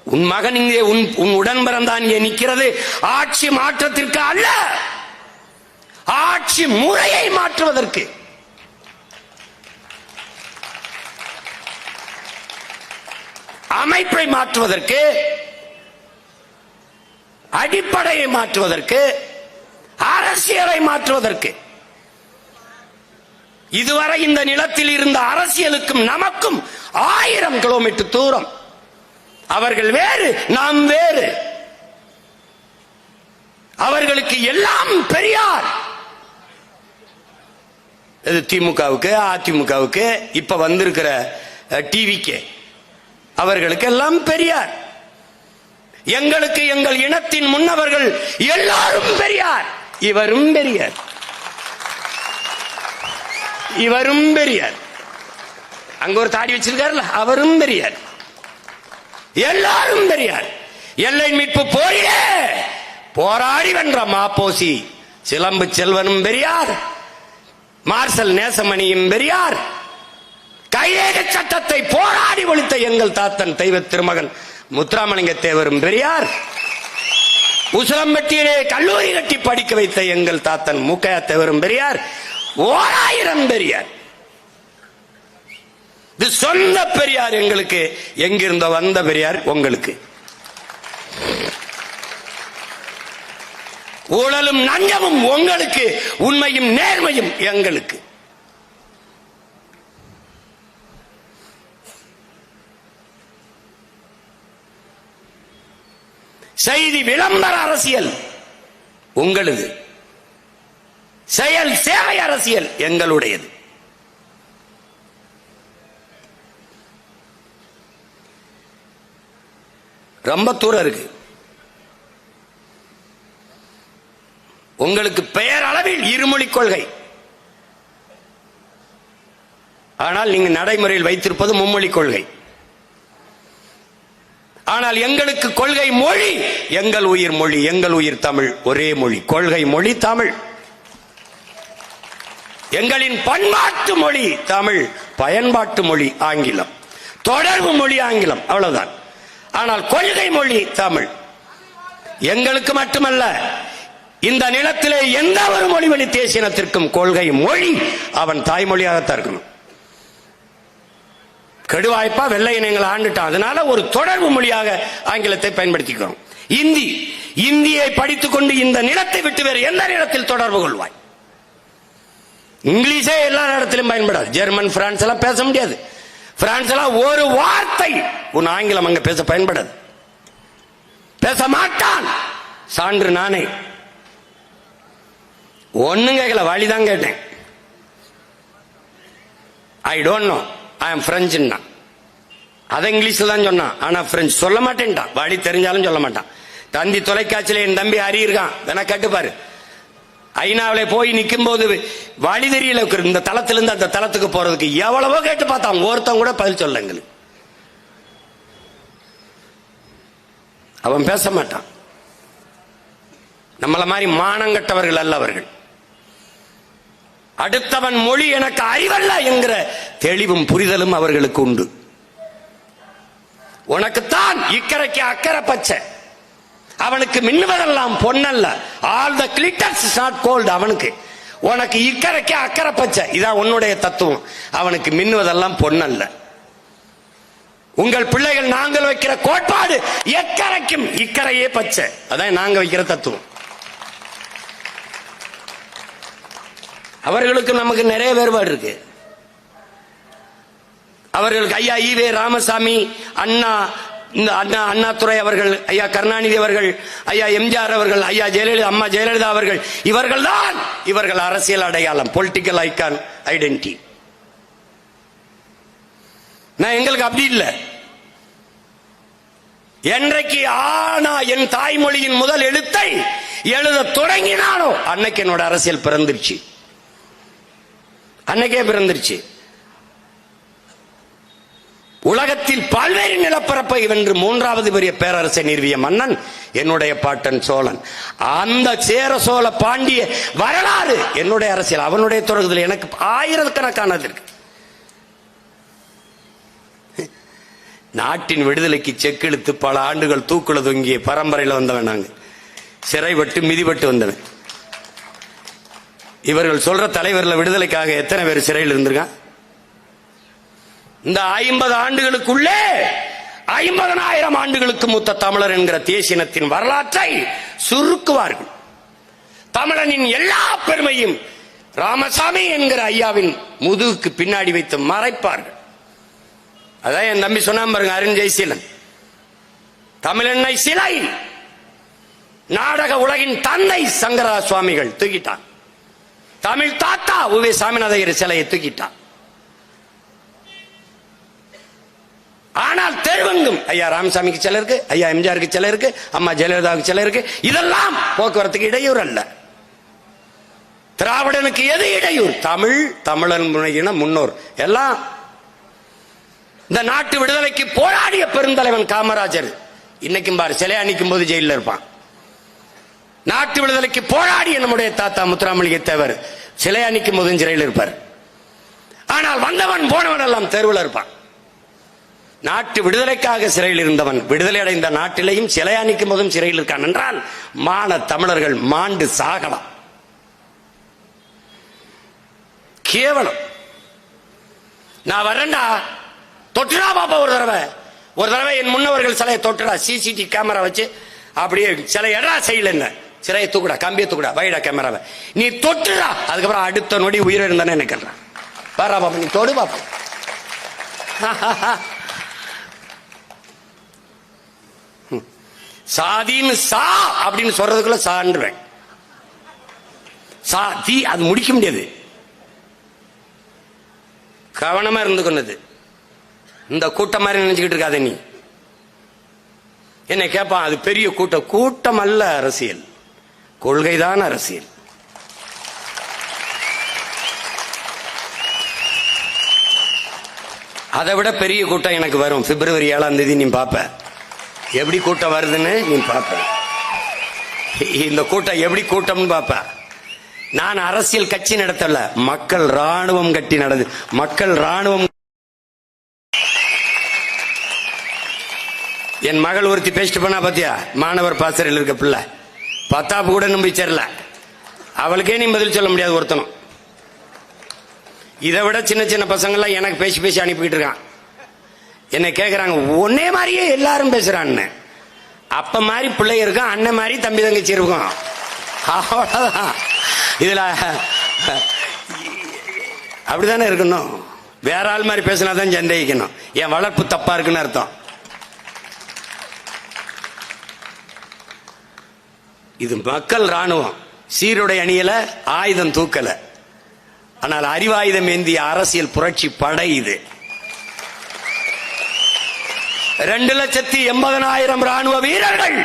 உன் மகன் இங்கே உன் உடன் பிறந்தான் இங்கே நிற்கிறது ஆட்சி மாற்றத்திற்கு அல்ல, ஆட்சி முறையை மாற்றுவதற்கு. அமைப்பை மாற்றுவதற்கு, அடிப்படையை மாற்றுவதற்கு, அரசியலை மாற்றுவதற்கு. இதுவரை இந்த நிலத்தில் இருந்த அரசியலுக்கும் நமக்கும் 1000 கிலோமீட்டர் தூரம். அவர்கள் வேறு, நாம் வேறு. அவர்களுக்கு எல்லாம் பெரியார். திமுகவுக்கு, அதிமுகவுக்கு, இப்ப வந்திருக்கிற டிவிக்கு, அவர்களுக்கு எல்லாம் பெரியார். எங்களுக்கு எங்கள் இனத்தின் முன்னவர்கள் எல்லாரும் பெரியார். இவரும் பெரியார், இவரும் பெரியார். அங்க ஒரு தாடி வச்சிருக்காருல்ல, அவரும் பெரியார். எல்லாரும் பெரியார். எல்லை மீட்பு போரிலே போராடி வென்ற மாப்போசி சிலம்பு செல்வனும் பெரியார், மார்சல் நேசமணியும் பெரியார். கைரேக சட்டத்தை போராடி ஒழித்த எங்கள் தாத்தன் தெய்வ திருமகன் முத்துராமலிங்க தேவரும் பெரியார். உசிலம்பட்டியிலே கல்லூரி கட்டி படிக்க வைத்த எங்கள் தாத்தன் மூக்கையா தேவரும் பெரியார். 1000 பெரியார். இது சொந்த பெரியார் எங்களுக்கு. எங்கிருந்த வந்த பெரியார் உங்களுக்கு. ஊழலும் நஞ்சமும் உங்களுக்கு, உண்மையும் நேர்மையும் எங்களுக்கு. செய்தி விளம்பர அரசியல் உங்களது, செயல் சேவை அரசியல் எங்களுடையது. ரொம்ப தூரம் இருக்கு. உங்களுக்கு பெயர் அளவில் இருமொழி கொள்கை, ஆனால் நீங்க நடைமுறையில் வைத்திருப்பது மும்மொழி கொள்கை. ஆனால் எங்களுக்கு கொள்கை மொழி எங்கள் உயிர் மொழி, எங்கள் உயிர் தமிழ். ஒரே மொழி, கொள்கை மொழி தமிழ். எங்களின் பண்பாட்டு மொழி தமிழ், பயன்பாட்டு மொழி ஆங்கிலம், தொடர்பு மொழி ஆங்கிலம், அவ்வளவுதான். ஆனால் கொள்கை மொழி தமிழ். எங்களுக்கு மட்டுமல்ல, இந்த நிலத்திலே எந்த ஒரு மொழி வழி தேசியனத்திற்கும் கொள்கை மொழி அவன் தாய்மொழியாகத்தான் இருக்கணும். கெடுவாய்ப்பா வெள்ளை இனங்களை ஆண்டுட்டான், அதனால ஒரு தொடர்பு மொழியாக ஆங்கிலத்தை பயன்படுத்திக்கிறோம். இந்தி, இந்தியை படித்துக் கொண்டு இந்த நிலத்தை விட்டு வேறு எந்த நிலத்தில் தொடர்பு கொள்வாய்? இங்கிலீஷே எல்லா இடத்திலும் பயன்படாது. ஜெர்மன், பிரான்ஸ் எல்லாம் பேச முடியாது. பிரான்ஸ் எல்லாம் ஒரு வார்த்தை உன் ஆங்கிலம் அங்க பேச பயன்படாது, பேச மாட்டான். சான்று நானே. ஒன்னும் கேட்கல, வழிதான் கேட்டேன். I don't know, I am பிரெஞ்சுன்னா. அதை இங்கிலீஷ்ல தான் சொன்னான், ஆனா பிரெஞ்சு சொல்ல மாட்டேன்ட்டான். வழி தெரிஞ்சாலும் சொல்ல மாட்டான். தந்தி தொலைக்காட்சியில என் தம்பி ஹரி இருக்கான், வேணா கட்டுப்பாரு. ஐநாவில போய் நிற்கும் போது வழி தெரியல, இந்த தளத்திலிருந்து அந்த தளத்துக்கு போறதுக்கு எவ்வளவோ கேட்டு பார்த்தான், ஒருத்தன் கூட பதில் சொல்ல. எங்களுக்கு அவன் பேச மாட்டான். நம்மள மாதிரி மானங்கட்டவர்கள் அல்ல அவர்கள். அடுத்தவன் மொழி எனக்கு அறிவல்ல என்கிற தெளிவும் புரிதலும் அவர்களுக்கு உண்டு. உனக்குத்தான் இக்கரைக்கு அக்கறை பச்சை, அவனுக்கு மின்னுவதெல்லாம் பொன்னல்ல. All the glitters is not gold. அவனுக்கு, உனக்கு இக்கரைக்கு அக்கறை பச்சை, இதான் உன்னுடைய தத்துவம். அவனுக்கு மின்னுவதெல்லாம் பொன்னல்ல. உங்கள் பிள்ளைகள் நாங்கள் வைக்கிற கோட்பாடு எக்கரைக்கும் இக்கரையே பச்சை, அதான் நாங்க வைக்கிற தத்துவம். அவர்களுக்கு நமக்கு நிறைய வேறுபாடு இருக்கு. அவர்களுக்கு ஐயா ஈவே ராமசாமி, அண்ணா, இந்த அண்ணாதுரை அவர்கள், ஐயா கருணாநிதி அவர்கள், ஐயா எம்ஜிஆர் அவர்கள், ஐயா ஜெயலலிதா, அம்மா ஜெயலலிதா அவர்கள், இவர்கள் தான் இவர்கள் அரசியல் அடையாளம், பொலிட்டிக்கல் ஐகான் ஐடென்டிட்டி. நான் எங்களுக்கு அப்படி இல்லை. என்றைக்கு ஆனா என் தாய்மொழியின் முதல் எழுத்தை எழுத தொடங்கினானோ அன்னைக்கு என்னோட அரசியல் பிறந்துருச்சு, அன்னைக்கே பிறந்துருச்சு. உலகத்தில் பல்வேறு நிலப்பரப்பை வென்று 3வது பெரிய பேரரசை நிறுவிய மன்னன் என்னுடைய பாட்டன் சோழன். அந்த சேர சோழ பாண்டிய வரலாறு என்னுடைய அரசியல். அவனுடைய தொடர்புல எனக்கு 1000கணக்கானது இருக்கு. நாட்டின் விடுதலைக்கு செக்கெழுத்து பல ஆண்டுகள் தூக்குல தொங்கிய பரம்பரையில் வந்தவன் நாங்க. சிறைப்பட்டு மிதிப்பட்டு வந்தவன். இவர்கள் சொல்ற தலைவர்ல விடுதலைக்காக எத்தனை பேர் சிறையில் இருந்திருக்கான்? இந்த 50 ஆண்டுகளுக்குள்ளே 50,000 ஆண்டுகளுக்கு மூத்த தமிழர் என்கிற தேசியத்தின் வரலாற்றை சுருக்குவார்கள். தமிழனின் எல்லா பெருமையும் ராமசாமி என்கிற ஐயாவின் முதுகுக்கு பின்னாடி வைத்து மறைப்பார்கள். அதான் என் தம்பி சொன்ன பாருங்க, அருண் ஜெயசீலன். தமிழெண்ணை சிலை நாடக உலகின் தந்தை சங்கரா சுவாமிகள் தூக்கிட்டான். தமிழ் தாத்தா உவே சாமிநாதையர் சிலையை தூக்கிட்டான். ஆனால் தெருவெங்கும் ஐயா ராமசாமிக்கு சிலை இருக்கு, ஐயா எம்ஜிஆருக்கு சிலை இருக்கு, அம்மா ஜெயலலிதாவுக்கு சிலை இருக்கு. இதெல்லாம் போக்குவரத்துக்கு இடையூறு அல்ல. திராவிடனுக்கு எது இடையூறு? தமிழ், தமிழன் முன்னோர் எல்லாம். இந்த நாட்டு விடுதலைக்கு போராடிய பெருந்தலைவன் காமராஜர் இன்னைக்கும் பாரு சிலை அணிக்கும் போது ஜெயிலில் இருப்பான். நாட்டு விடுதலைக்கு போராடிய நம்முடைய தாத்தா முத்துராமலிங்க தேவர் சிலை அணிக்கும் போதும் சிறையில் இருப்பார். ஆனால் வந்தவன் போனவன் எல்லாம் தெருவில் இருப்பான். நாட்டு விடுதலைக்காக சிறையில் இருந்தவன் விடுதலை அடைந்த நாட்டிலேயும் சிலை அணிக்கும் போதும் சிறையில் இருக்கான் என்றால் மான தமிழர்கள் மாண்டு சாகலாம். கேவலம். நான் வரேன்டா, தொட்டுடா பாப்பா. ஒரு தடவை என் முன்னவர்கள் சிலையை தொட்டுடா, சிசிடிவி கேமரா வச்சு அப்படியே சிலை எடா செய்யல, என்ன சிலையை தூக்குடா, கம்பியை தூக்குடா, வைடா கேமராவை, நீ தொட்டுடா. அதுக்கப்புறம் அடுத்த நொடி உயிர் இருந்தானே நினைக்கிறேன். பாரா பாப்பா, நீ தொடு பாப்பா. சாதின்னு சா அப்படின்னு சொல்றதுக்குள்ள சான்றுவேன். சாதி அது முடிக்க முடியாது. கவனமா இருந்து கொண்டது. இந்த கூட்டம் மாதிரி நினைச்சுக்கிட்டு இருக்காத நீ. என்ன கேட்பான், அது பெரிய கூட்டம். கூட்டம் அல்ல அரசியல், கொள்கைதான் அரசியல். அதை விட பெரிய கூட்டம் எனக்கு வரும். பிப்ரவரி 7ஆம் தேதி நீ பாப்ப எப்படி கூட்டம் வருதுன்னு. நீ பாப்ப இந்த கூட்டம் எப்படி கூட்டம்னு பாப்ப. நான் அரசியல் கட்சி நடத்தல, மக்கள் ராணுவம் கட்டி நடந்து. மக்கள் ராணுவம். என் மகள் ஒருத்தி பேசிட்டு போனா பாத்தியா, மாணவர் பாசறையில் இருக்க பிள்ளை, 10ஆம் கூட நம்பி சேரல. அவளுக்கே நீ பதில் சொல்ல முடியாது ஒருத்தனும். இதை விட சின்ன சின்ன பசங்கள்லாம் எனக்கு பேசி பேசி அனுப்பிக்கிட்டு இருக்கான். என்ன கேட்கறாங்க, ஒன்னே மாதிரியே எல்லாரும் பேசுறான்னு. அப்ப மாதிரி பிள்ளை இருக்கும், அண்ணன் மாதிரி தம்பி தங்கச்சி இருக்கும். அவ்வளவுதான். இதுல அப்படித்தானே இருக்கணும். வேற ஆள் மாதிரி பேசினாதான் சந்தேகிக்கணும். என் வளர்ப்பு தப்பா இருக்குன்னு அர்த்தம். இது மக்கள் ராணுவம். சீருடை அணியல, ஆயுதம் தூக்கல, ஆனால் அறிவாயுதம் ஏந்திய அரசியல் புரட்சி படை இது. 2,80,000 ராணுவ வீரர்கள்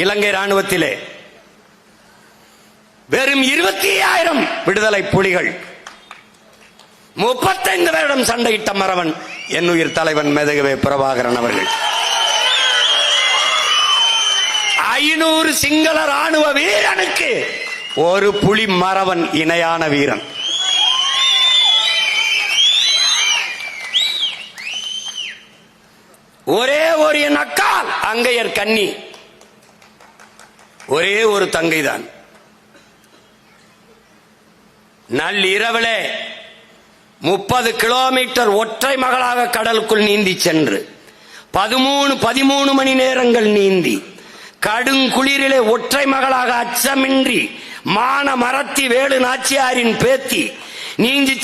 இலங்கை ராணுவத்திலே. வெறும் 25,000 விடுதலை புலிகள். 35 வருடம் சண்டையிட்ட மறவன் என் உயிர் தலைவன் மேதகவே பிரபாகரன் அவர்கள். 500 சிங்கள ராணுவ வீரனுக்கு ஒரு புலி மறவன் இணையான வீரன். ஒரே ஒரு என் அக்கால் அங்கையர் கன்னி, ஒரே ஒரு தங்கைதான். நள்ளிரவிலே 30 கிலோமீட்டர் ஒற்றை மகளாக கடலுக்குள் நீந்தி சென்று 13 மணி நேரங்கள் நீந்தி கடுங்குளிரிலே ஒற்றை மகளாக அச்சமின்றி மான மரத்தி வேலு நாச்சியாரின் பேத்தி நீஞ்சி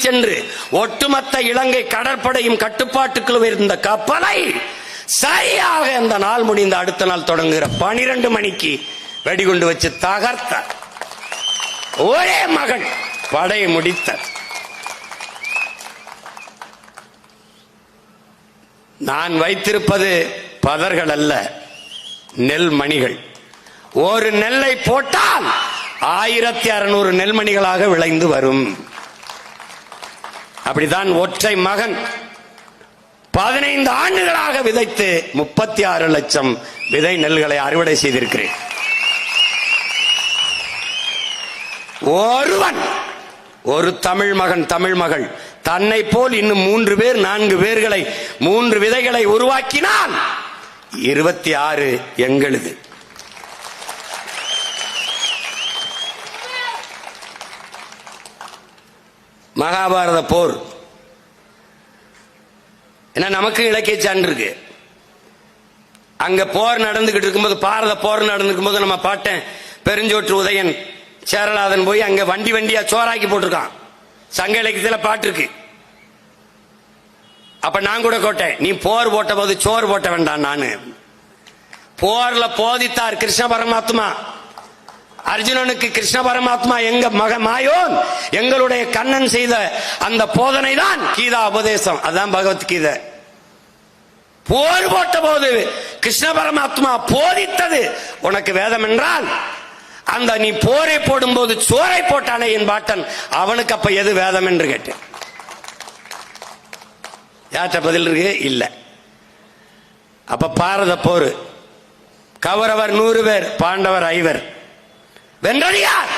சென்று ஒட்டுமொத்த இலங்கை கடற்படையும் கட்டுப்பாட்டுக்குள் இருந்த கப்பலை சரியாக அந்த நாள் முடிந்த அடுத்த நாள் தொடங்குகிற 12 மணிக்கு வெடிகுண்டு வச்சு தகர்த்த ஒரே மகன் படையை முடித்த. நான் வைத்திருப்பது பதர்கள் அல்ல, நெல் மணிகள். ஒரு நெல்லை போட்டால் 1600 நெல்மணிகளாக விளைந்து வரும். அப்படித்தான் ஒற்றை மகன் 15 ஆண்டுகளாக விதைத்து 36 லட்சம் விதை நெல்களை அறுவடை செய்திருக்கிறேன். ஒருவன், ஒரு தமிழ் மகன், தமிழ் மகள் தன்னை போல் இன்னும் 3 பேர் 4 பேர்களை 3 விதைகளை உருவாக்கினால் 26 எங்களுது. மகாபாரத போர் என்ன நமக்கு இலக்கிய சான்று இருக்கு. அங்க போர் நடந்துகிட்டு இருக்கும்போது, பாரத போர் நடந்துக்கும் போது நம்ம பாட்டேன் பெருஞ்சோற்று உதயன் சேரலாதன் போய் அங்க வண்டி வண்டியா சோறாக்கி போட்டிருக்கான். சங்க இலக்கியத்தில் பாட்டு இருக்கு. அப்ப நான் கூட கோட்டேன், நீ போர் போட்ட போது சோறு போட்ட வேண்டாம். நானு போர்ல போதித்தார் கிருஷ்ண பரமாத்மா அர்ஜுனனுக்கு. கிருஷ்ண பரமாத்மா எங்க மாயோன் எங்களுடைய கண்ணன் செய்த அந்த போதனை தான் கீதா உபதேசம். அதான் பகவத்கீதை. போர் போட்ட போது கிருஷ்ண பரமாத்மா போதித்தது உனக்கு வேதம் என்றால், அந்த நீ போரை போடும் போது சோரை போட்டானே என் பாட்டன், அவனுக்கு அப்ப எது வேதம் என்று கேட்டேன். யார்கிட்ட பதில் இருக்கு? இல்ல. அப்ப பாரத போர், கௌரவர் 100 பேர், பாண்டவர் 5. வென்றது யார்?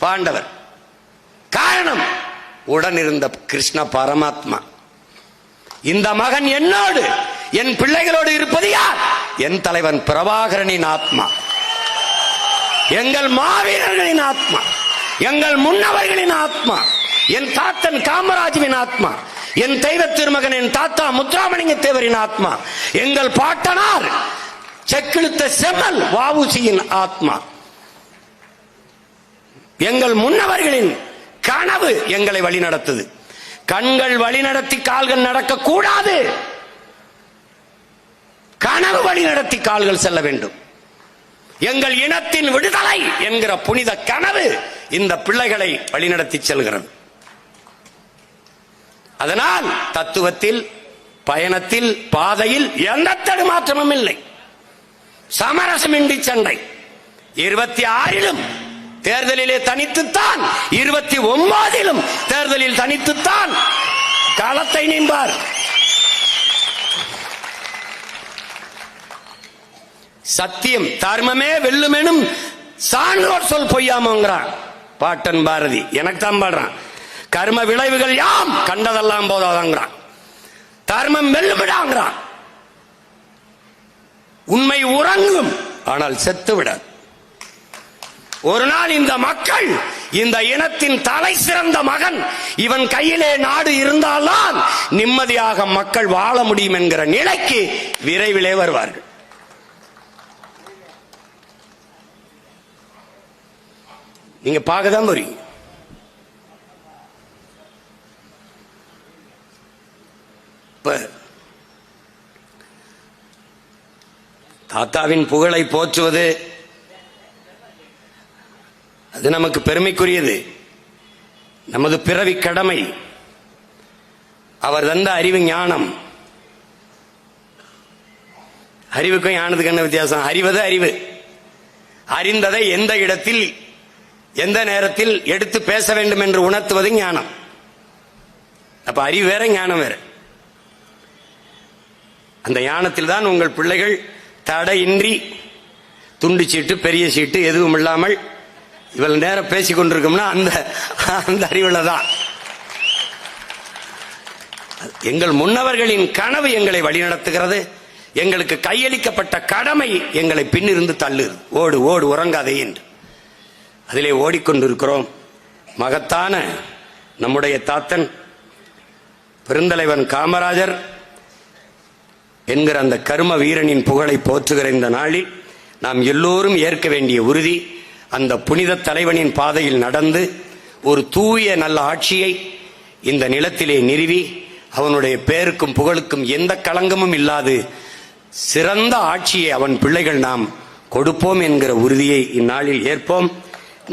பாண்டவர். காரணம், உடன் இருந்த கிருஷ்ண பரமாத்மா. இந்த மகன் என்னோடு என் பிள்ளைகளோடு இருப்பது யார்? என் தலைவன் பிரபாகரனின் ஆத்மா, எங்கள் மாவீரர்களின் ஆத்மா, எங்கள் முன்னவர்களின் ஆத்மா, என் தாத்தன் காமராஜுவின் ஆத்மா, என் தெய்வ திருமகன் என் தாத்தா முத்துராமலிங்க தேவரின் ஆத்மா, எங்கள் பாட்டனார் செக்கிழுத்த செம்மல் வஉசியின் ஆத்மா, எங்கள் முன்னவர்களின் கனவு எங்களை வழி நடத்துது. கண்கள் வழி நடத்தி கால்கள் நடக்க கூடாது, கனவு வழி நடத்தி கால்கள் செல்ல வேண்டும். எங்கள் இனத்தின் விடுதலை என்கிற புனித கனவு இந்த பிள்ளைகளை வழிநடத்தி செல்கிறது. அதனால் தத்துவத்தில், பயணத்தில், பாதையில் எந்த தடுமாற்றமும் இல்லை. சமரசமின்றி சண்டை. 26லும் தேர்தலிலே தனித்துத்தான், 29லும் தேர்தலில் தனித்துத்தான் களத்தை நீம்பார். சத்தியம் தர்மமே வெல்லுமெனும் சான்றோர் சொல் பொய்யாமோங்கிறான் பாட்டன் பாரதி. எனக்கு தான் பாடுறான். கர்ம விளைவுகள் யாம் கண்டதெல்லாம் போதாதாங்கிறான். தர்மம் வெல்லுமிடாங்கிறான். உண்மை உறங்கும் ஆனால் செத்துவிடாது. ஒரு நாள் இந்த மக்கள், இந்த இனத்தின் தலை சிறந்த மகன் இவன் கையிலே நாடு இருந்தால்தான் நிம்மதியாக மக்கள் வாழ முடியும் என்கிற நிலைக்கு விரைவிலே வருவார்கள். நீங்க பார்க்கதான் போறீங்க. தாத்தாவின் புகழை போற்றுவது அது நமக்கு பெருமைக்குரியது, நமது பிறவி கடமை. அவர் தந்த அறிவு ஞானம். அறிவுக்கும் ஞானத்துக்கு என்ன வித்தியாசம்? அறிவது அறிவு. அறிந்ததை எந்த இடத்தில் எந்த நேரத்தில் எடுத்து பேச வேண்டும் என்று உணர்த்துவது ஞானம். அப்ப அறிவு வேற, ஞானம் வேற. அந்த ஞானத்தில் தான் உங்கள் பிள்ளைகள் தடையின்றி துண்டு சீட்டு பெரிய சீட்டு எதுவும் இல்லாமல் இவ்வளவு நேரம் பேசிக் கொண்டிருக்கோம்னா அந்த அறிவுல தான். எங்கள் முன்னவர்களின் கனவு எங்களை வழிநடத்துகிறது. எங்களுக்கு கையளிக்கப்பட்ட கடமை எங்களை பின்னிருந்து தள்ளுது. ஓடு ஓடு உறங்காதே என்று அதிலே ஓடிக்கொண்டிருக்கிறோம். மகத்தான நம்முடைய தாத்தன் பெருந்தலைவன் காமராஜர் என்கிற அந்த கர்ம வீரனின் புகழை போற்றுகிற இந்த நாளில் நாம் எல்லோரும் ஏற்க வேண்டிய உறுதி, அந்த புனித தலைவனின் பாதையில் நடந்து ஒரு தூய நல்ல ஆட்சியை இந்த நிலத்திலே நிறுவி அவனுடைய பேருக்கும் புகழுக்கும் எந்த களங்கமும் இல்லாது சிறந்த ஆட்சியை அவன் பிள்ளைகள் நாம் கொடுப்போம் என்கிற உறுதியை இந்நாளில் ஏற்போம்.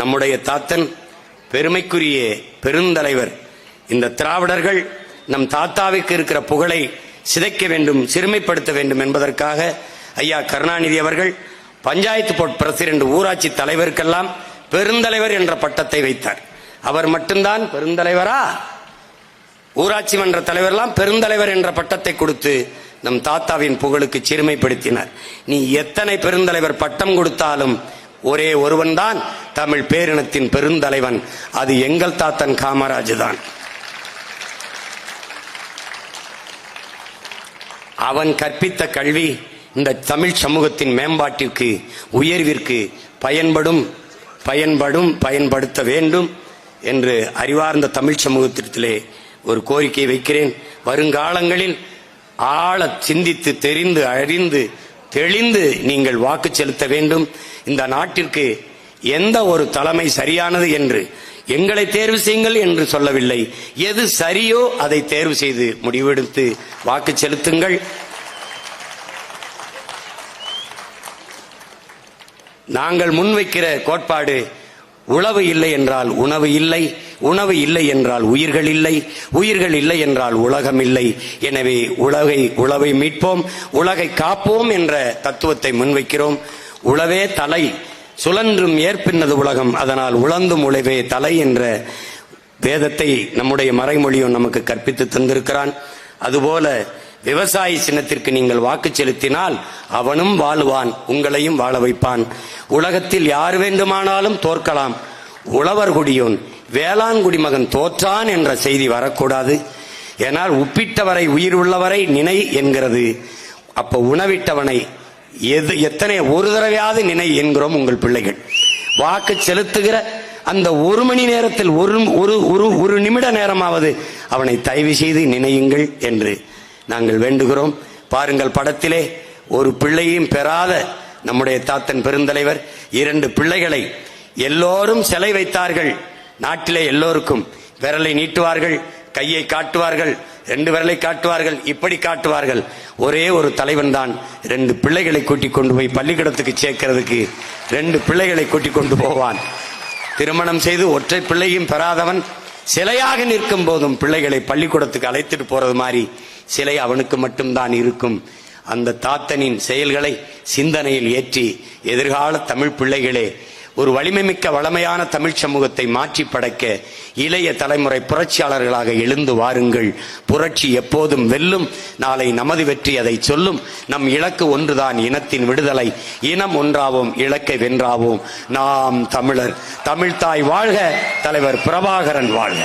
நம்முடைய தாத்தன் பெருமைக்குரிய பெருந்தலைவர். இந்த திராவிடர்கள் நம் தாத்தாவுக்கு இருக்கிற புகழை சிதைக்க வேண்டும், சிறுமைப்படுத்த வேண்டும் என்பதற்காக ஐயா கருணாநிதி அவர்கள் பஞ்சாயத்து போர்ட் பிரசிடென்ட் ஊராட்சி தலைவருக்கெல்லாம் பெருந்தலைவர் என்ற பட்டத்தை வைத்தார். அவர் மட்டும்தான் பெருந்தலைவரா? ஊராட்சி மன்ற தலைவரெல்லாம் பெருந்தலைவர் என்ற பட்டத்தை கொடுத்து நம் தாத்தாவின் புகழுக்கு சிறுமைப்படுத்தினார். நீ எத்தனை பெருந்தலைவர் பட்டம் கொடுத்தாலும் ஒரே ஒருவன் தான் தமிழ் பேரினத்தின் பெருந்தலைவன், அது எங்கள் தாத்தன் காமராஜ் தான். அவன் கற்பித்த கல்வி இந்த தமிழ் சமூகத்தின் மேம்பாட்டிற்கு, உயர்விற்கு பயன்படுத்த வேண்டும் என்று அறிவார்ந்த தமிழ் சமூகத்திலே ஒரு கோரிக்கை வைக்கிறேன். வருங்காலங்களில் ஆழ சிந்தித்து, தெரிந்து, அறிந்து, தெளிந்து நீங்கள் வாக்கு செலுத்த வேண்டும். இந்த நாட்டிற்கு எந்த ஒரு தலைமை சரியானது என்று எங்களை தேர்வு செய்யுங்கள் என்று சொல்லவில்லை. எது சரியோ அதை தேர்வு செய்து முடிவெடுத்து வாக்கு செலுத்துங்கள். நாங்கள் முன்வைக்கிற கோட்பாடு, உழவு இல்லை என்றால் உணவு இல்லை, உணவு இல்லை என்றால் உயிர்கள் இல்லை, உயிர்கள் இல்லை என்றால் உலகம் இல்லை. எனவே உழவை மீட்போம், உலகை காப்போம் என்ற தத்துவத்தை முன்வைக்கிறோம். உழவே தலை, சுழன்றும் ஏற்பின்னது உலகம், அதனால் உழந்தும் உழவே தலை என்ற வேதத்தை நம்முடைய மறைமொழியும் நமக்கு கற்பித்து தந்திருக்கிறான். அதுபோல விவசாயி சின்னத்திற்கு நீங்கள் வாக்கு செலுத்தினால் அவனும் வாழுவான், உங்களையும் வாழ வைப்பான். உலகத்தில் யார் வேண்டுமானாலும் தோற்கலாம், உழவர் குடியோன் வேளாண்குடி மகன் தோற்றான் என்ற செய்தி வரக்கூடாது. ஏனால் உப்பிட்டவரை உயிர் உள்ளவரை நினை என்கிறது. அப்ப உணவிட்டவனை எத்தனை ஒரு தடவையாவது நினை என்கிறோம் உங்கள் பிள்ளைகள். வாக்கு செலுத்துகிற அந்த ஒரு மணி நேரத்தில் ஒரு நிமிட நேரமாவது அவனை தயவு செய்து நினையுங்கள் என்று நாங்கள் வேண்டுகிறோம். பாருங்கள், படத்திலே ஒரு பிள்ளையும் பெறாத நம்முடைய தாத்தன் பெருந்தலைவர் 2 பிள்ளைகளை எல்லோரும் சிலை வைத்தார்கள். நாட்டிலே எல்லோருக்கும் விரலை நீட்டுவார்கள், கையை காட்டுவார்கள், 2 விரலை காட்டுவார்கள், இப்படி காட்டுவார்கள். ஒரே ஒரு தலைவன் தான் 2 பிள்ளைகளை கூட்டிக் கொண்டு போய் பள்ளிக்கூடத்துக்கு சேர்க்கிறதுக்கு 2 பிள்ளைகளை கூட்டிக் கொண்டு போவான். திருமணம் செய்து ஒற்றை பிள்ளையும் பெறாதவன் சிலையாக நிற்கும் போதும் பிள்ளைகளை பள்ளிக்கூடத்துக்கு அழைத்துட்டு போறது மாதிரி சிலை அவனுக்கு மட்டும்தான் இருக்கும். அந்த தாத்தனின் செயல்களை சிந்தனையில் ஏற்றி எதிர்கால தமிழ் பிள்ளைகளே, ஒரு வலிமைமிக்க வளமையான தமிழ் சமூகத்தை மாற்றி படைக்க இளைய தலைமுறை புரட்சியாளர்களாக எழுந்து வாருங்கள். புரட்சி எப்போதும் வெல்லும். நாளை நமது வெற்றி அதை சொல்லும். நம் இலக்கு ஒன்றுதான், இனத்தின் விடுதலை. இனம் ஒன்றாவோம், இலக்கை வென்றாவோம். நாம் தமிழர். தமிழ்தாய் வாழ்க, தலைவர் பிரபாகரன் வாழ்க.